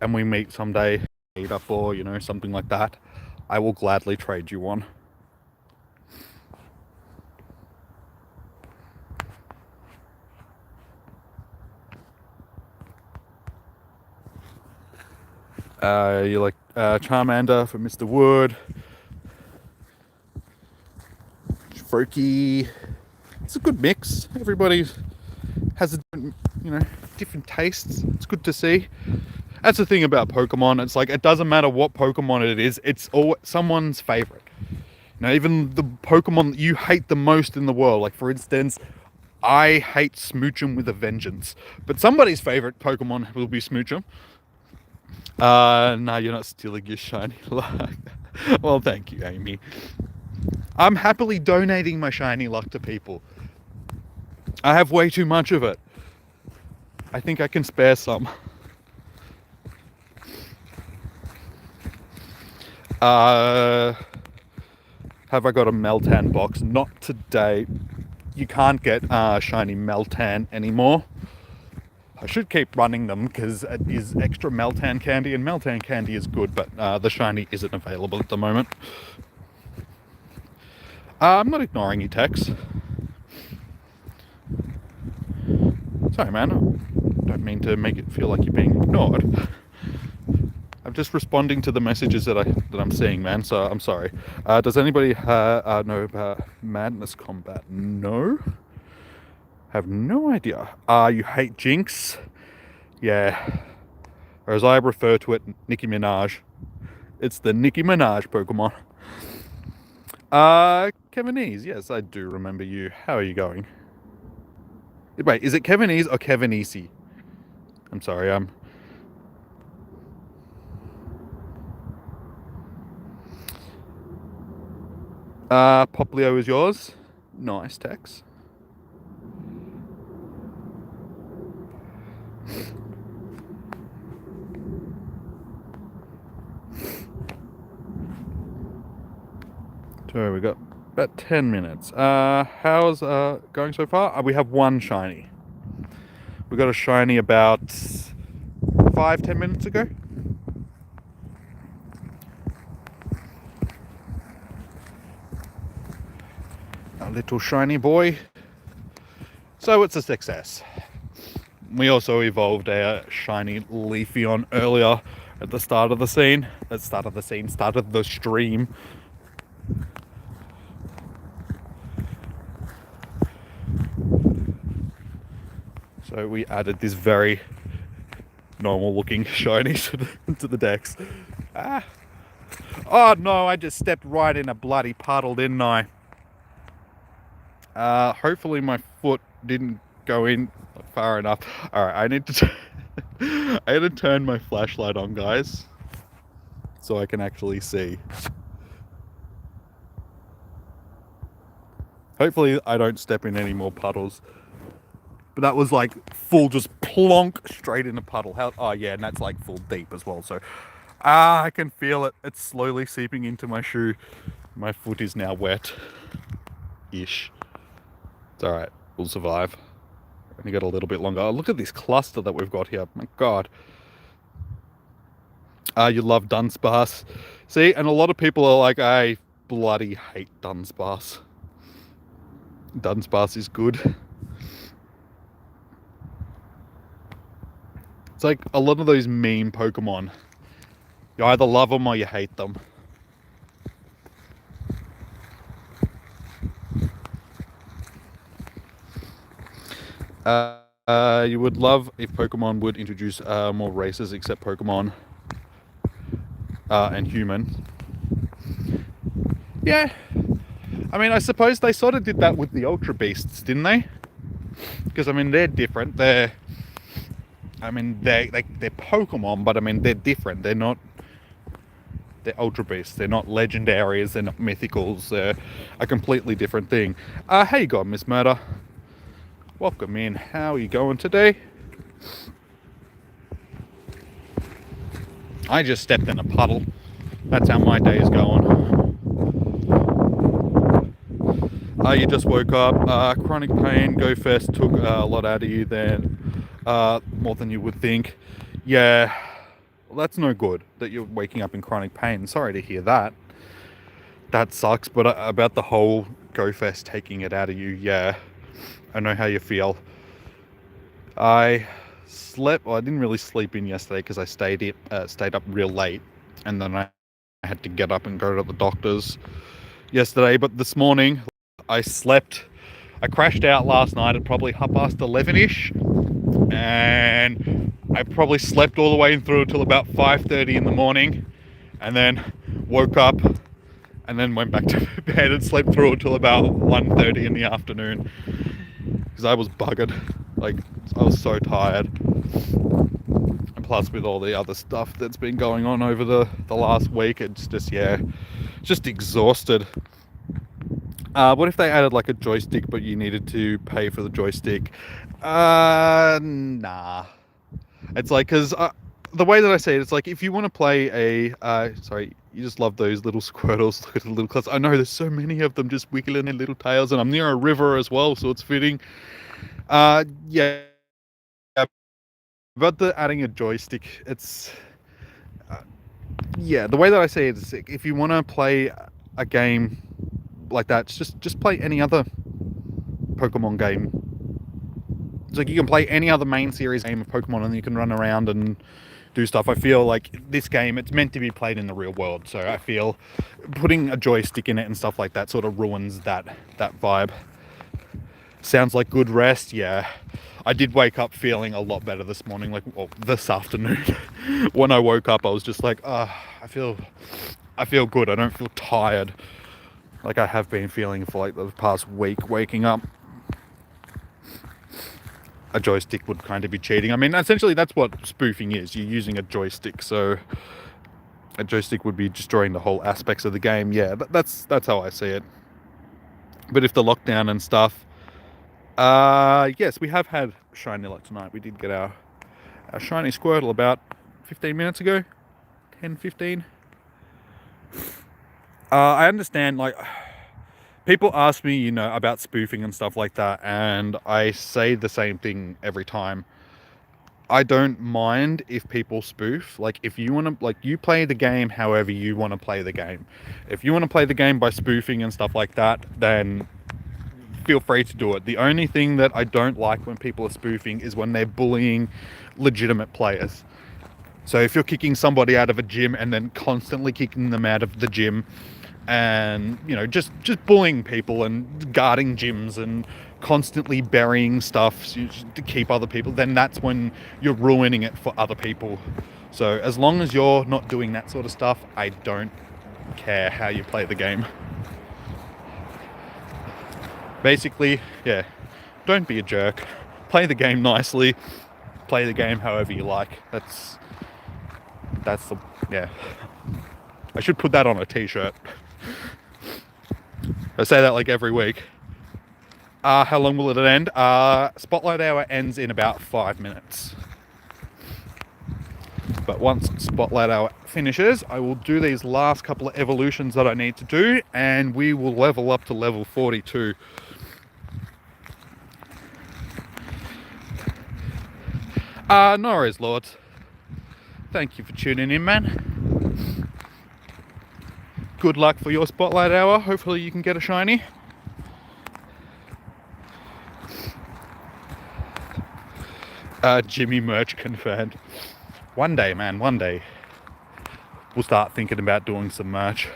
Speaker 1: and we meet someday, meet up or, you know, something like that, I will gladly trade you one. You like Charmander for Mr. Wood. Froakie. It's a good mix. Everybody has a different tastes. It's good to see. That's the thing about Pokemon. It's like, it doesn't matter what Pokemon it is. It's all someone's favorite. You know, even the Pokemon that you hate the most in the world. Like, for instance, I hate Smoochum with a vengeance. But somebody's favorite Pokemon will be Smoochum. No, you're not stealing your shiny luck. Well, thank you, Amy. I'm happily donating my shiny luck to people. I have way too much of it. I think I can spare some. Have I got a Meltan box? Not today. You can't get shiny Meltan anymore. I should keep running them because it is extra Meltan candy, and Meltan candy is good, but the shiny isn't available at the moment. I'm not ignoring you, Tex. Sorry, man. I don't mean to make it feel like you're being ignored. I'm just responding to the messages that I'm seeing, man. So I'm sorry. Does anybody know about Madness Combat? No. Have no idea. You hate Jinx? Yeah. Or as I refer to it, Nicki Minaj. It's the Nicki Minaj Pokemon. Kevinese. Yes, I do remember you. How are you going? Wait, is it Kevinese or Kevinese? I'm sorry. Poplio is yours. Nice, Tex. So we got about 10 minutes. How's going so far? We have one shiny. We got a shiny about 5-10 minutes ago. A little shiny boy. So it's a success. We also evolved a shiny Leafeon earlier at the start of the scene. Start of the stream. So we added this very normal looking shiny to the decks. Oh no, I just stepped right in a bloody puddle, didn't I? Hopefully my foot didn't go in far enough. Alright, I need to turn my flashlight on, guys, so I can actually see. Hopefully I don't step in any more puddles. But that was like full just plonk straight in a puddle. Oh yeah, and that's like full deep as well. So I can feel it. It's slowly seeping into my shoe. My foot is now wet-ish. It's alright, we'll survive. Only got a little bit longer. Oh, look at this cluster that we've got here. My god. You love Dunsparce. See, and a lot of people are like, I bloody hate Dunsparce. Dunsparce is good. It's like a lot of those meme Pokemon. You either love them or you hate them. You would love if Pokemon would introduce more races except Pokemon and human. Yeah, I mean, I suppose they sort of did that with the Ultra Beasts, didn't they? Because, I mean, they're different. They're Pokemon, but, I mean, they're different. They're Ultra Beasts. They're not legendaries. They're not mythicals. They're a completely different thing. How you going, Miss Murder? Welcome in. How are you going today? I just stepped in a puddle. That's how my day is going. You just woke up. Chronic pain. Go Fest took a lot out of you then. More than you would think. Yeah. Well, that's no good that you're waking up in chronic pain. Sorry to hear that. That sucks. But about the whole Go Fest taking it out of you, yeah. I know how you feel. I slept. Well, I didn't really sleep in yesterday because I stayed up real late, and then I had to get up and go to the doctor's yesterday. But this morning, I slept. I crashed out last night at probably 11:30ish, and I probably slept all the way through until about 5:30 in the morning, and then woke up, and then went back to bed and slept through until about 1:30 in the afternoon because I was buggered. Like, I was so tired. And plus with all the other stuff that's been going on over the last week, it's just exhausted. What if they added like a joystick, but you needed to pay for the joystick? Nah. It's like, because the way that I say it, it's like if you want to play sorry, you just love those little Squirtles. Look at the little class. I know there's so many of them just wiggling their little tails, and I'm near a river as well, so it's fitting. Yeah. But adding a joystick, it's yeah. The way that I say it is, if you want to play a game like that, just play any other Pokemon game. It's like you can play any other main series game of Pokemon, and you can run around and do stuff. I feel like this game, it's meant to be played in the real world, so I feel putting a joystick in it and stuff like that sort of ruins that vibe. Sounds like good rest, yeah. I did wake up feeling a lot better this morning, like, well, this afternoon. When I woke up, I was just like, I feel good. I don't feel tired like I have been feeling for like the past week waking up. A joystick would kind of be cheating. I mean, essentially that's what spoofing is. You're using a joystick, so a joystick would be destroying the whole aspects of the game. Yeah, that's how I see it. But if the lockdown and stuff, yes, we have had shiny luck tonight. We did get our shiny Squirtle about 15 minutes ago. 10, 15. I understand, like, people ask me, about spoofing and stuff like that, and I say the same thing every time. I don't mind if people spoof. Like, if you want to, like, you play the game however you want to play the game. If you want to play the game by spoofing and stuff like that, then feel free to do it. The only thing that I don't like when people are spoofing is when they're bullying legitimate players. So if you're kicking somebody out of a gym and then constantly kicking them out of the gym, and just bullying people and guarding gyms and constantly burying stuff to keep other people, then that's when you're ruining it for other people. So as long as you're not doing that sort of stuff, I don't care how you play the game. Basically, yeah, don't be a jerk. Play the game nicely. Play the game however you like. That's the, yeah. I should put that on a t-shirt. I say that like every week. How long will it end? Spotlight Hour ends in about 5 minutes. But once Spotlight Hour finishes, I will do these last couple of evolutions that I need to do, and we will level up to level 42. No worries, Lords. Thank you for tuning in, man. Good luck for your Spotlight Hour. Hopefully you can get a shiny. Jimmy merch confirmed. One day, man, one day. We'll start thinking about doing some merch.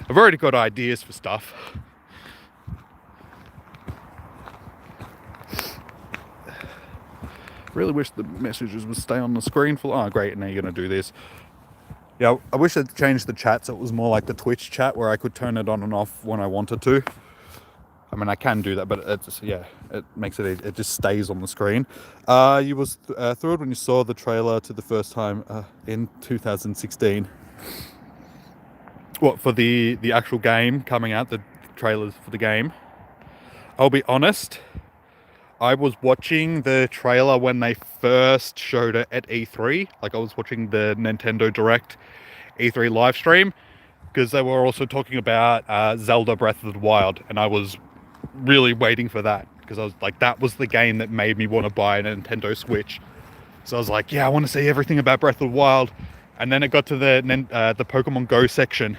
Speaker 1: I've already got ideas for stuff. Really wish the messages would stay on the screen for... Oh, great, now you're going to do this. Yeah, I wish they'd changed the chat so it was more like the Twitch chat where I could turn it on and off when I wanted to. I mean, I can do that, but it's, yeah, it makes it just stays on the screen. You was thrilled when you saw the trailer to the first time in 2016. What, for the actual game coming out, the trailers for the game? I'll be honest, I was watching the trailer when they first showed it at E3. Like, I was watching the Nintendo Direct E3 live stream, because they were also talking about Zelda Breath of the Wild, and I was really waiting for that, because I was like, that was the game that made me want to buy a Nintendo Switch. So I was like, yeah, I want to see everything about Breath of the Wild. And then it got to the Pokemon Go section,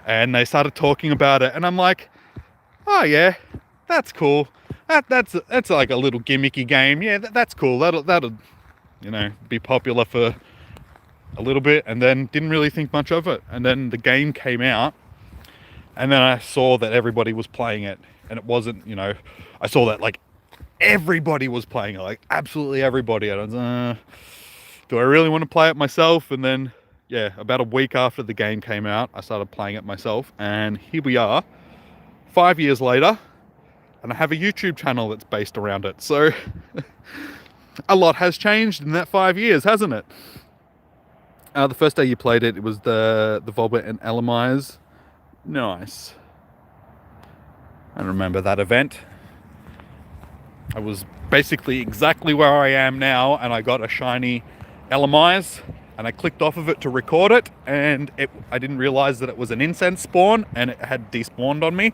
Speaker 1: and they started talking about it, and I'm like, oh yeah, that's cool. That's like a little gimmicky game. Yeah, that's cool. That'll you know, be popular for a little bit. And then didn't really think much of it. And then the game came out, and then I saw that everybody was playing it, and it wasn't, you know, I saw that like everybody was playing it, like absolutely everybody. And I was, do I really want to play it myself? And then, yeah, about a week after the game came out, I started playing it myself, and here we are, 5 years later, and I have a YouTube channel that's based around it. So a lot has changed in that 5 years, hasn't it? The first day you played it, it was the Volbit and Elamise. Nice. I remember that event. I was basically exactly where I am now, and I got a shiny Elamise, and I clicked off of it to record it, and I didn't realize that it was an incense spawn, and it had despawned on me.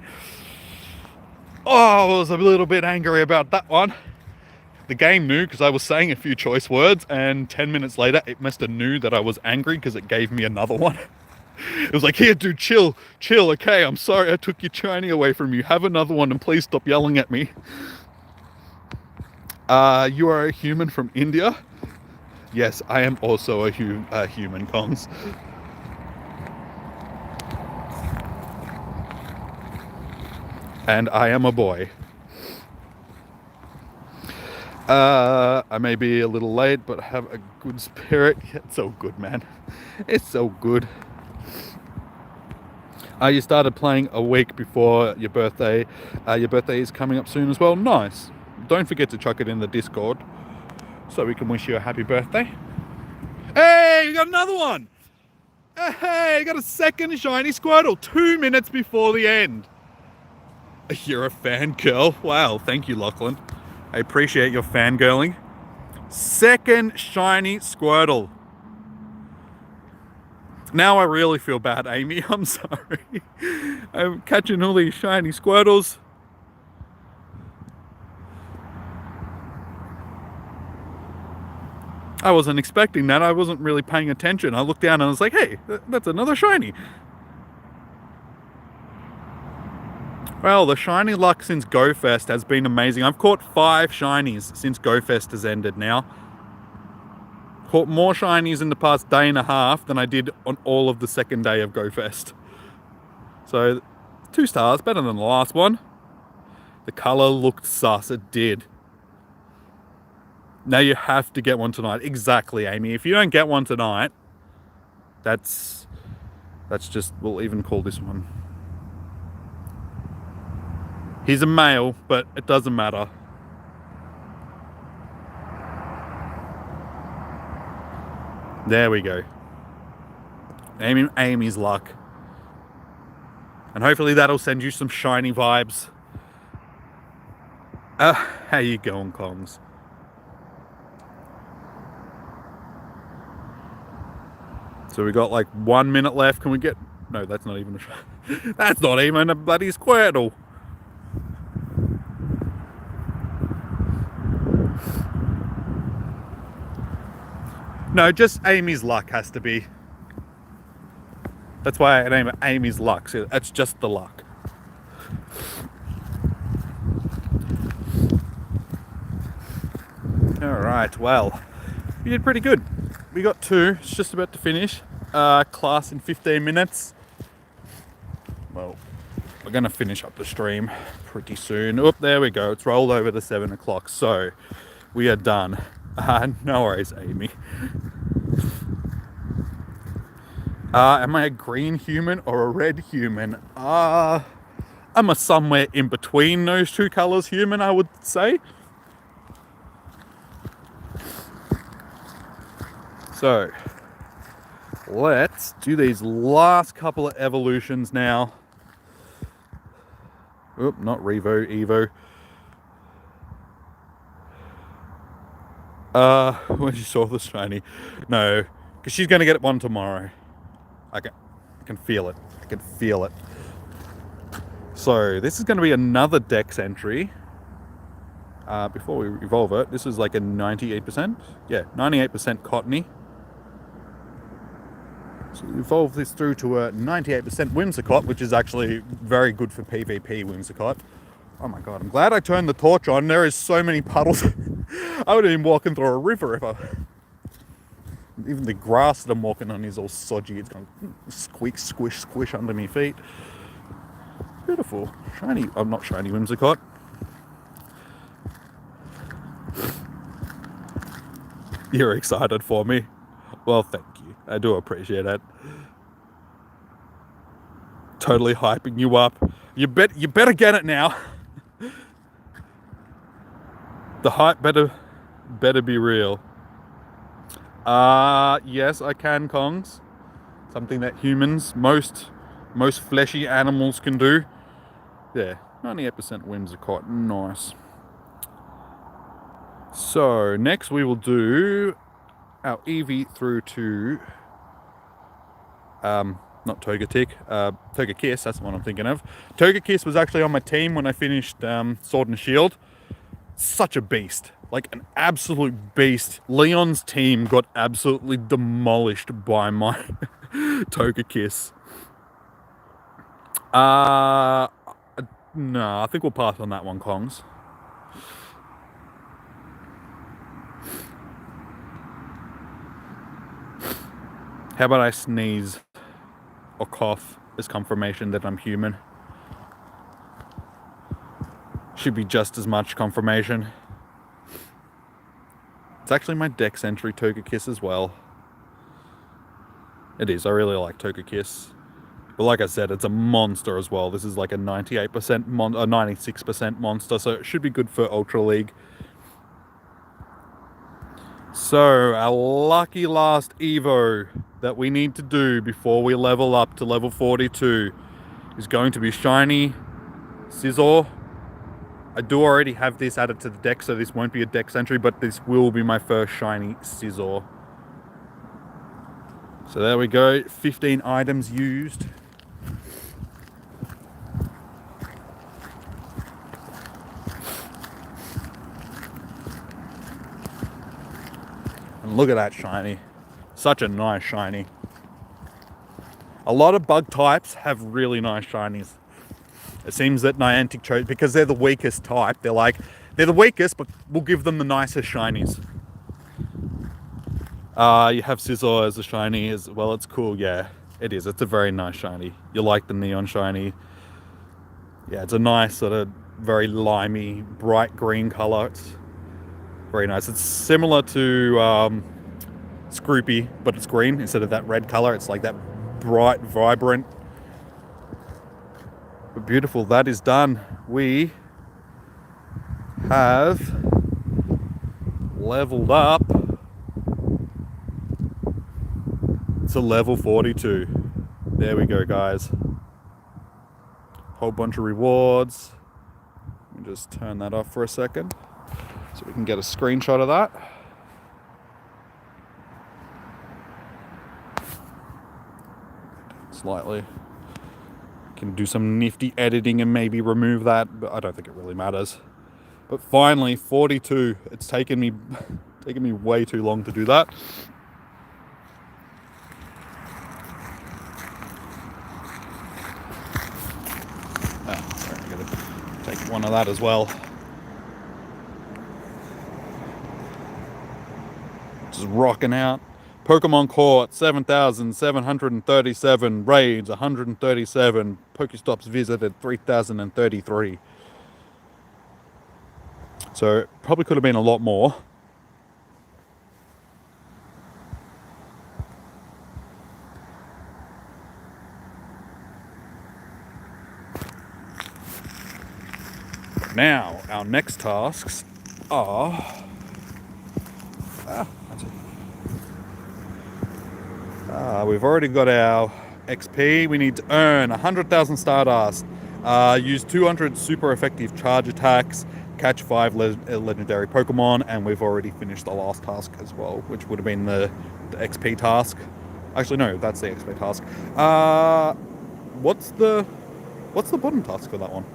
Speaker 1: Oh, I was a little bit angry about that one. The game knew, because I was saying a few choice words, and 10 minutes later it must have knew that I was angry, because it gave me another one. It was like, here dude, chill, okay, I'm sorry I took your shiny away from you, have another one and please stop yelling at me. You are a human from India? Yes, I am also a human, Kongs. And I am a boy. I may be a little late, but have a good spirit. It's so good, man. It's so good. You started playing a week before your birthday. Your birthday is coming up soon as well. Nice. Don't forget to chuck it in the Discord so we can wish you a happy birthday. Hey, you got another one. Hey, you got a second shiny Squirtle 2 minutes before the end. You're a fangirl. Wow, thank you, Lachlan. I appreciate your fangirling. Second shiny Squirtle. Now I really feel bad, Amy. I'm sorry. I'm catching all these shiny Squirtles. I wasn't expecting that. I wasn't really paying attention. I looked down and I was like, hey, that's another shiny. Well, the shiny luck since GoFest has been amazing. I've caught 5 shinies since GoFest has ended now. Caught more shinies in the past day and a half than I did on all of the second day of GoFest. So, 2 stars, better than the last one. The colour looked sus, it did. Now you have to get one tonight. Exactly, Amy. If you don't get one tonight, that's just, we'll even call this one. He's a male, but it doesn't matter. There we go. Amy's luck. And hopefully that'll send you some shiny vibes. How you going, Kongs? So we got like 1 minute left. Can we get... No, that's not even a... That's not even a bloody Squirtle. No, just Amy's luck has to be. That's why I name it Amy's luck. So that's just the luck. Alright, well, we did pretty good. We got 2. It's just about to finish. Class in 15 minutes. Well, we're going to finish up the stream pretty soon. Oh, there we go. It's rolled over to 7 o'clock. So, we are done. No worries, Amy. Am I a green human or a red human? I'm a somewhere in between those two colors human, I would say. So, let's do these last couple of evolutions now. Oop, not Revo, Evo. When she saw the shiny. No, because she's going to get one tomorrow. I can feel it. I can feel it. So, this is going to be another Dex entry. Before we evolve it, this is like a 98%. Yeah, 98% cottony. So we evolve this through to a 98% Whimsicott, which is actually very good for PvP Whimsicott. Oh my god, I'm glad I turned the torch on. There is so many puddles. I would have been walking through a river if I... Even the grass that I'm walking on is all sodgy. It's going to squeak, squish, squish under my feet. Beautiful. Shiny. I'm not shiny Whimsicott. You're excited for me. Well, thank you. I do appreciate it. Totally hyping you up. You better get it now. The hype better be real. Yes, I can, Kongs. Something that humans, most fleshy animals can do. Yeah, 98% Whimsicott. Nice. So, next we will do our Eevee through to not Togetic, Togekiss, that's the one I'm thinking of. Togekiss was actually on my team when I finished Sword and Shield. Such a beast. Like an absolute beast. Leon's team got absolutely demolished by my Togekiss. No, I think we'll pass on that one, Kongs. How about I sneeze or cough as confirmation that I'm human? Should be just as much confirmation. It's actually my Dex entry Togekiss as well. It is, I really like Togekiss. But like I said, it's a monster as well. This is like a 98%, 96% monster, so it should be good for Ultra League. So, our lucky last Evo that we need to do before we level up to level 42 is going to be shiny Scizor. I do already have this added to the deck, so this won't be a Dex entry, but this will be my first shiny Scizor. So there we go, 15 items used. And look at that shiny. Such a nice shiny. A lot of bug types have really nice shinies. It seems that Niantic chose, because they're the weakest type, they're the weakest, but we'll give them the nicest shinies. You have Scizor as a shiny as well. It's cool, yeah. It is. It's a very nice shiny. You like the neon shiny. Yeah, it's a nice sort of very limey, bright green color. It's very nice. It's similar to Scroopy, but it's green instead of that red color. It's like that bright, vibrant. But beautiful. That is done. We have leveled up to level 42. There we go, guys. Whole bunch of rewards. Let me just turn that off for a second so we can get a screenshot of that. Slightly. Can do some nifty editing and maybe remove that, but I don't think it really matters. But finally, 42. It's taken me way too long to do that. Sorry, I gotta take one of that as well. Just rocking out. Pokemon Court, 7,737 raids, 137 Pokestops visited, 3,033. So it probably could have been a lot more. Now, our next tasks are... we've already got our XP. We need to earn 100,000 Stardust, use 200 super effective charge attacks, catch 5 legendary Pokemon, and we've already finished the last task as well, which would have been the XP task. Actually, no, that's the XP task. What's the bottom task for that one?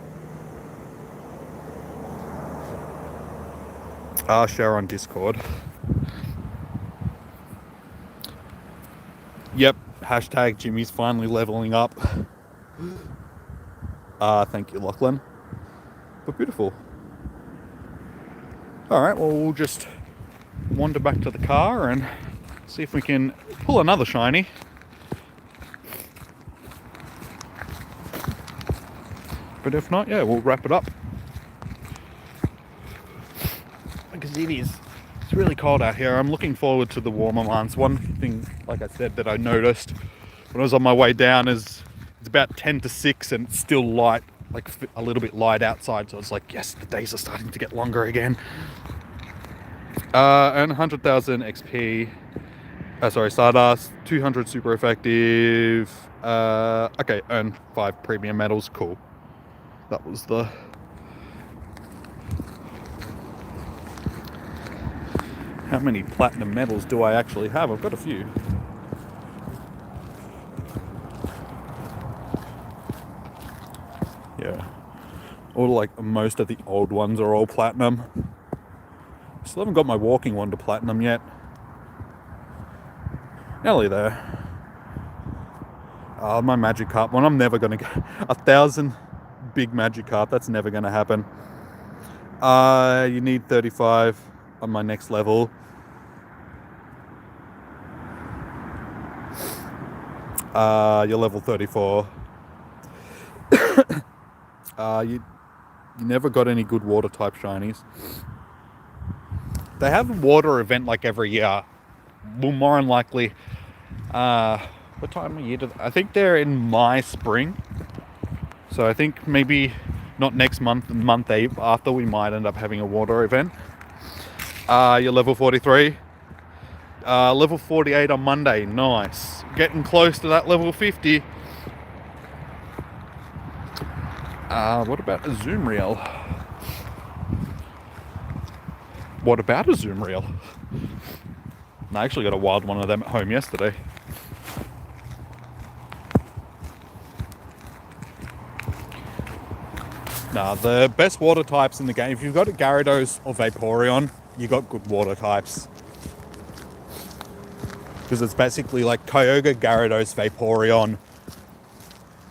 Speaker 1: Share on Discord. Yep, hashtag Jimmy's finally leveling up. Thank you, Lachlan. But beautiful. Alright, well, we'll just wander back to the car and see if we can pull another shiny. But if not, yeah, we'll wrap it up. Because it's really cold out here. I'm looking forward to the warmer months. One thing, like I said, that I noticed when I was on my way down is it's about 10 to 6 and it's still light, like a little bit light outside. So it's like, yes, the days are starting to get longer again. Earn 100,000 XP. Sorry, Stardust. 200 super effective. Okay, earn 5 premium medals. Cool. That was the... How many platinum medals do I actually have? I've got a few. Yeah. Or like most of the old ones are all platinum. Still haven't got my walking one to platinum yet. Nearly there. My Magikarp one, I'm never gonna get 1,000 big Magikarp, that's never gonna happen. You need 35 on my next level. You're level 34. You never got any good water type shinies. They have a water event like every year. Well, more than likely, what time of year I think they're in my spring. So I think maybe not next month, the month after, we might end up having a water event. You're level 43. Level 48 on Monday. Nice. Getting close to that level 50. What about a zoom reel? What about a zoom reel? I actually got a wild one of them at home yesterday. Nah, the best water types in the game, if you've got a Gyarados or Vaporeon, you got good water types. Because it's basically like Kyogre, Gyarados, Vaporeon.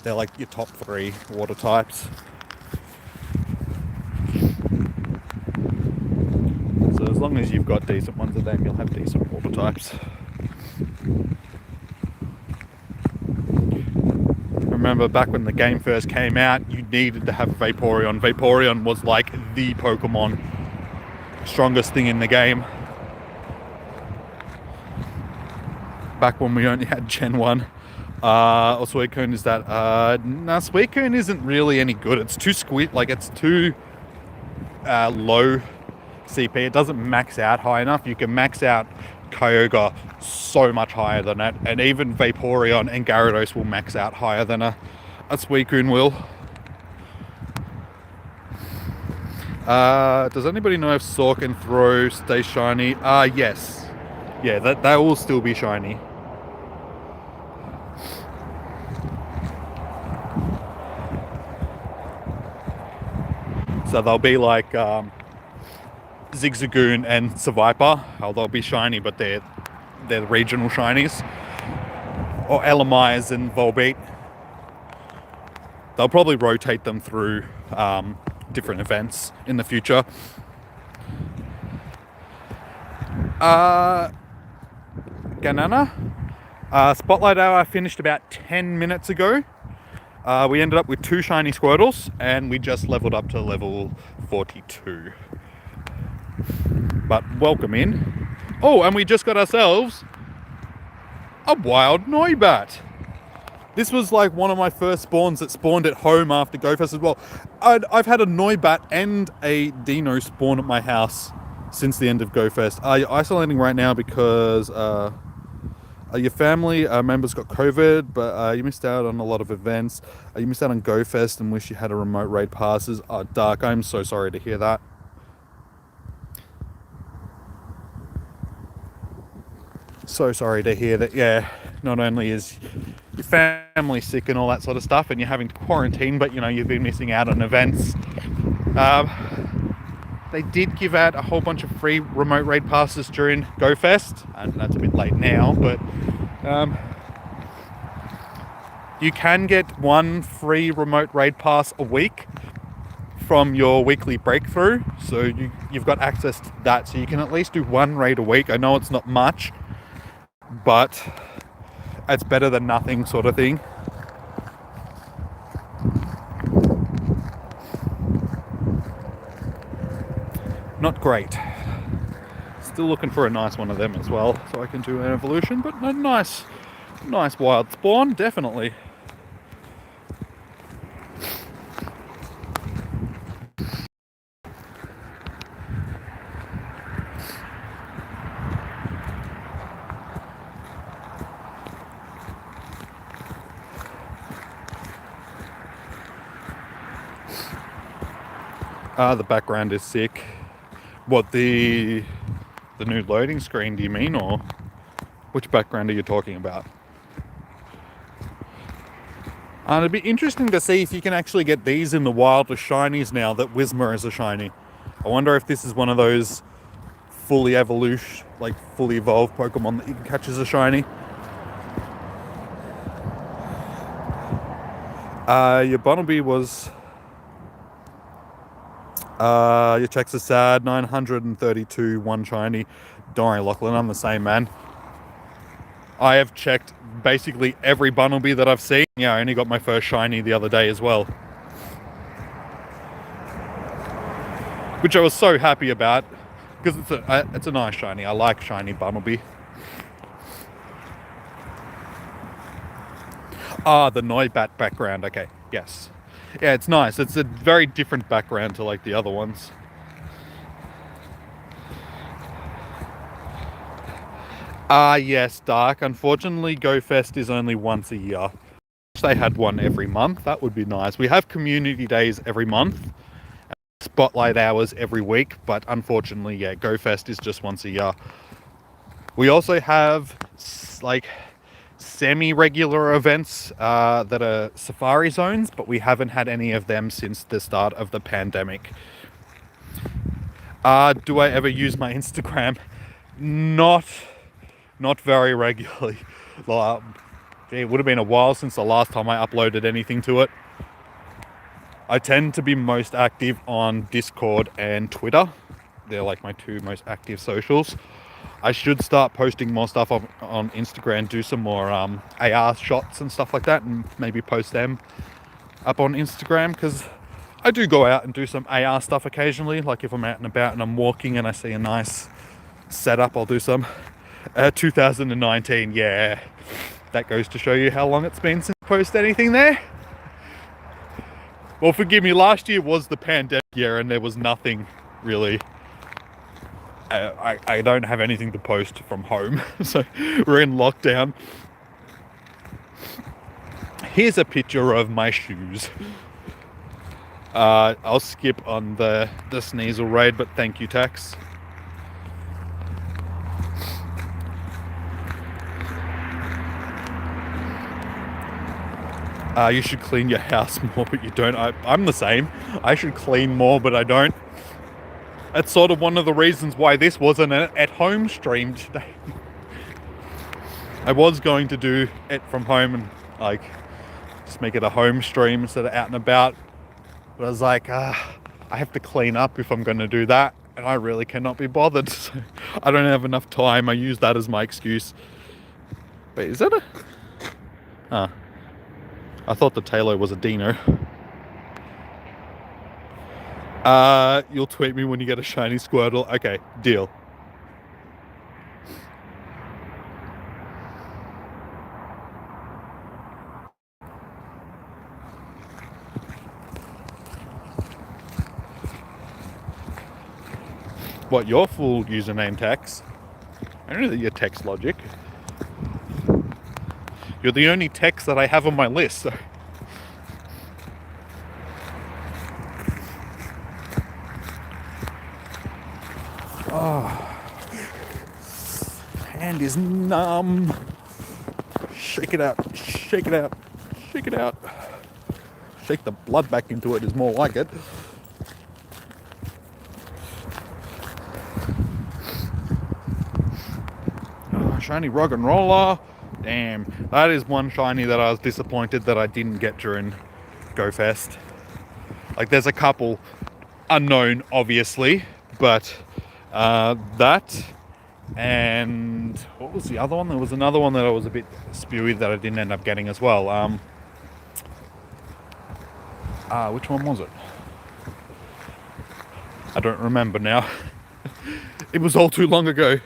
Speaker 1: They're like your top 3 water types. So as long as you've got decent ones of them, you'll have decent water types. Remember back when the game first came out, you needed to have Vaporeon. Vaporeon was like the Pokemon. Strongest thing in the game. Back when we only had Gen 1. Or Suicune is that? Nah, Suicune isn't really any good. It's too it's too low CP. It doesn't max out high enough. You can max out Kyogre so much higher than that, and even Vaporeon and Gyarados will max out higher than a Suicune will. Does anybody know if Saw can throw stay shiny? Yes. Yeah, that will still be shiny. So they'll be like Zigzagoon and Seviper. They'll be shiny, but they're regional shinies. Or Elamise and Volbeat. They'll probably rotate them through different events in the future. Ganana. Spotlight Hour finished about 10 minutes ago. We ended up with 2 shiny Squirtles, and we just leveled up to level 42. But welcome in. Oh, and we just got ourselves a wild Noibat. This was like one of my first spawns that spawned at home after GoFest as well. I've had a Noibat and a Dino spawn at my house since the end of GoFest. You're isolating right now because your family members got COVID, but you missed out on a lot of events. You missed out on GoFest and wish you had a remote raid passes. Dark, I'm so sorry to hear that. So sorry to hear that. Yeah, not only is your family sick and all that sort of stuff, and you're having to quarantine, but you've been missing out on events. They did give out a whole bunch of free remote raid passes during GoFest, and that's a bit late now, but you can get one free remote raid pass a week from your weekly breakthrough, so you've got access to that, so you can at least do one raid a week. I know it's not much, but it's better than nothing, sort of thing. Not great. Still looking for a nice one of them as well, so I can do an evolution, but a nice wild spawn, definitely. The background is sick. What, the new loading screen, do you mean, or which background are you talking about? It'd be interesting to see if you can actually get these in the wild as shinies now that Whismur is a shiny. I wonder if this is one of those fully evolved Pokemon that you can catch as a shiny. Your Bunnelby was... your checks are sad. 932, one shiny. Don't worry, Lachlan, I'm the same, man. I have checked basically every Bunnelby that I've seen. Yeah, I only got my first shiny the other day as well, which I was so happy about because it's a nice shiny. I like shiny Bunnelby. The Noibat background. Okay, yes. Yeah, it's nice. It's a very different background to like the other ones. Yes, Dark. Unfortunately, GoFest is only once a year. If they had one every month, that would be nice. We have community days every month, spotlight hours every week, but unfortunately, yeah, GoFest is just once a year. We also have like semi-regular events that are safari zones, but we haven't had any of them since the start of the pandemic. Do I ever use my Instagram? Not very regularly. It would have been a while since the last time I uploaded anything to it. I tend to be most active on Discord and Twitter. They're like my two most active socials. I should start posting more stuff on Instagram, do some more AR shots and stuff like that, and maybe post them up on Instagram, because I do go out and do some AR stuff occasionally. Like if I'm out and about and I'm walking and I see a nice setup, I'll do some. 2019, yeah, that goes to show you how long it's been since I posted anything there. Well, forgive me, last year was the pandemic year and there was nothing really. I don't have anything to post from home, so we're in lockdown. Here's a picture of my shoes. I'll skip on the Sneasel raid, but thank you, Tax. You should clean your house more, but you don't. I'm the same. I should clean more, but I don't. That's sort of one of the reasons why this wasn't an at-home stream today. I was going to do it from home and like just make it a home stream instead of out and about. But I was like, I have to clean up if I'm going to do that, and I really cannot be bothered. So I don't have enough time. I use that as my excuse. Wait, is that a... I thought the Tailo was a Dino. You'll tweet me when you get a shiny Squirtle. Okay, deal. What, your full username Tex? I don't know that you're Tex Logic. You're the only Tex that I have on my list. So. Oh, hand is numb. Shake it out, shake it out, shake it out. Shake the blood back into it is more like it. Oh, shiny rock and roller. Damn, that is one shiny that I was disappointed that I didn't get during Go Fest. Like, there's a couple unknown, obviously, but that and what was the other one? There was another one that I was a bit spewy that I didn't end up getting as well. Which one was it? I don't remember now. It was all too long ago.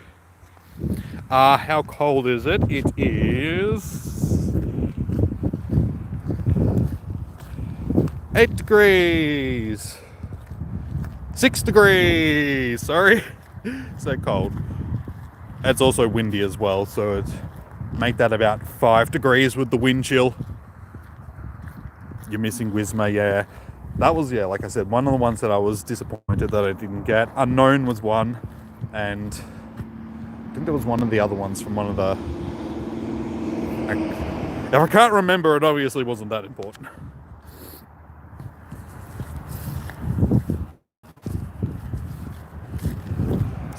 Speaker 1: How cold is it? It is 8 degrees. 6 degrees. Sorry. So cold. It's also windy as well, so it's make that about 5 degrees with the wind chill. You're missing Whisma, yeah. That was, yeah, like I said, one of the ones that I was disappointed that I didn't get. Unknown was one, and I think there was one of the other ones from one of the... If I can't remember, it obviously wasn't that important.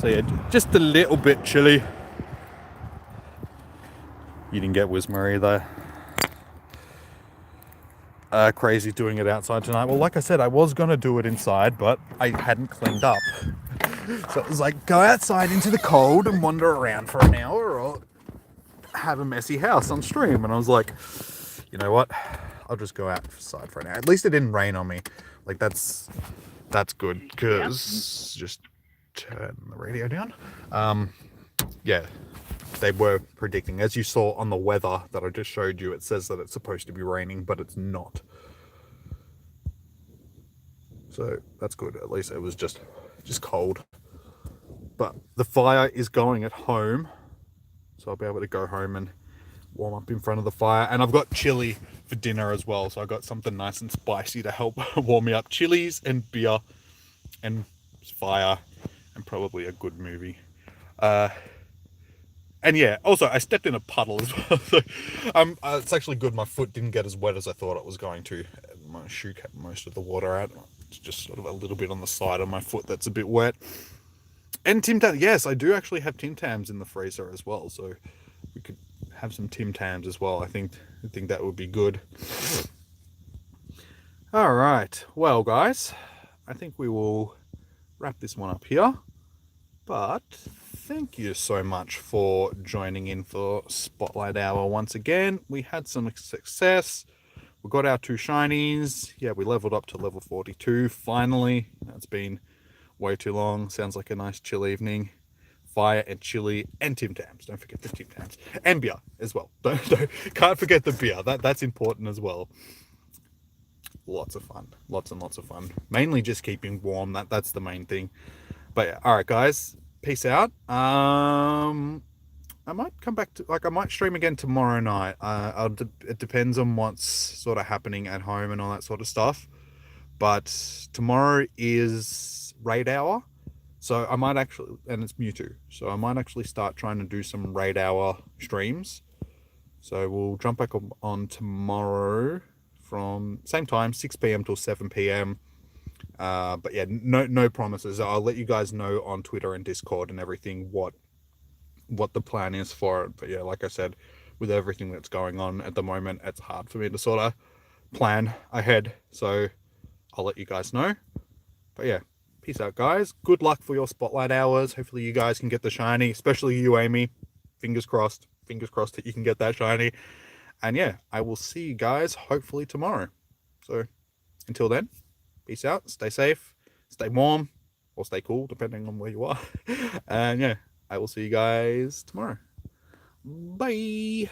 Speaker 1: So yeah, just a little bit chilly. You didn't get Whisma either. Crazy doing it outside tonight. Well, like I said, I was going to do it inside, but I hadn't cleaned up. So it was like, go outside into the cold and wander around for an hour or have a messy house on stream. And I was like, you know what? I'll just go outside for an hour. At least it didn't rain on me. Like, that's good, because just turn the radio down. Yeah, they were predicting, as you saw on the weather that I just showed you, it says that it's supposed to be raining, but it's not. So that's good. At least it was just cold. But the fire is going at home, so I'll be able to go home and warm up in front of the fire. And I've got chili for dinner as well, so I got something nice and spicy to help warm me up. Chilies and beer and fire and probably a good movie. And yeah, also I stepped in a puddle as well. So, it's actually good my foot didn't get as wet as I thought it was going to. My shoe kept most of the water out. It's just sort of a little bit on the side of my foot that's a bit wet. And Tim Tams, yes, I do actually have Tim Tams in the freezer as well, so we could have some Tim Tams as well. I think that would be good. All right, well, guys, I think we will wrap this one up here. But thank you so much for joining in for Spotlight Hour once again. We had some success. We got our 2 shinies. Yeah, we leveled up to level 42 finally. That's been way too long. Sounds like a nice chill evening. Fire and chili and Tim Tams. Don't forget the Tim Tams. And beer as well. Can't forget the beer. That's important as well. Lots of fun. Lots and lots of fun. Mainly just keeping warm. That's the main thing. But yeah, all right, guys. Peace out. I might come back to, I might stream again tomorrow night. It depends on what's sort of happening at home and all that sort of stuff. But tomorrow is raid hour, so I might actually, and it's Mewtwo, so I might actually start trying to do some raid hour streams. So we'll jump back on tomorrow from same time, 6 p.m. till 7 p.m. But yeah, no promises. I'll let you guys know on Twitter and Discord and everything what the plan is for it. But yeah, like I said, with everything that's going on at the moment, it's hard for me to sort of plan ahead. So I'll let you guys know. But yeah, peace out, guys. Good luck for your Spotlight Hours. Hopefully you guys can get the shiny, especially you, Amy. Fingers crossed that you can get that shiny. And yeah, I will see you guys hopefully tomorrow. So until then, peace out, stay safe, stay warm, or stay cool, depending on where you are. And yeah, I will see you guys tomorrow. Bye.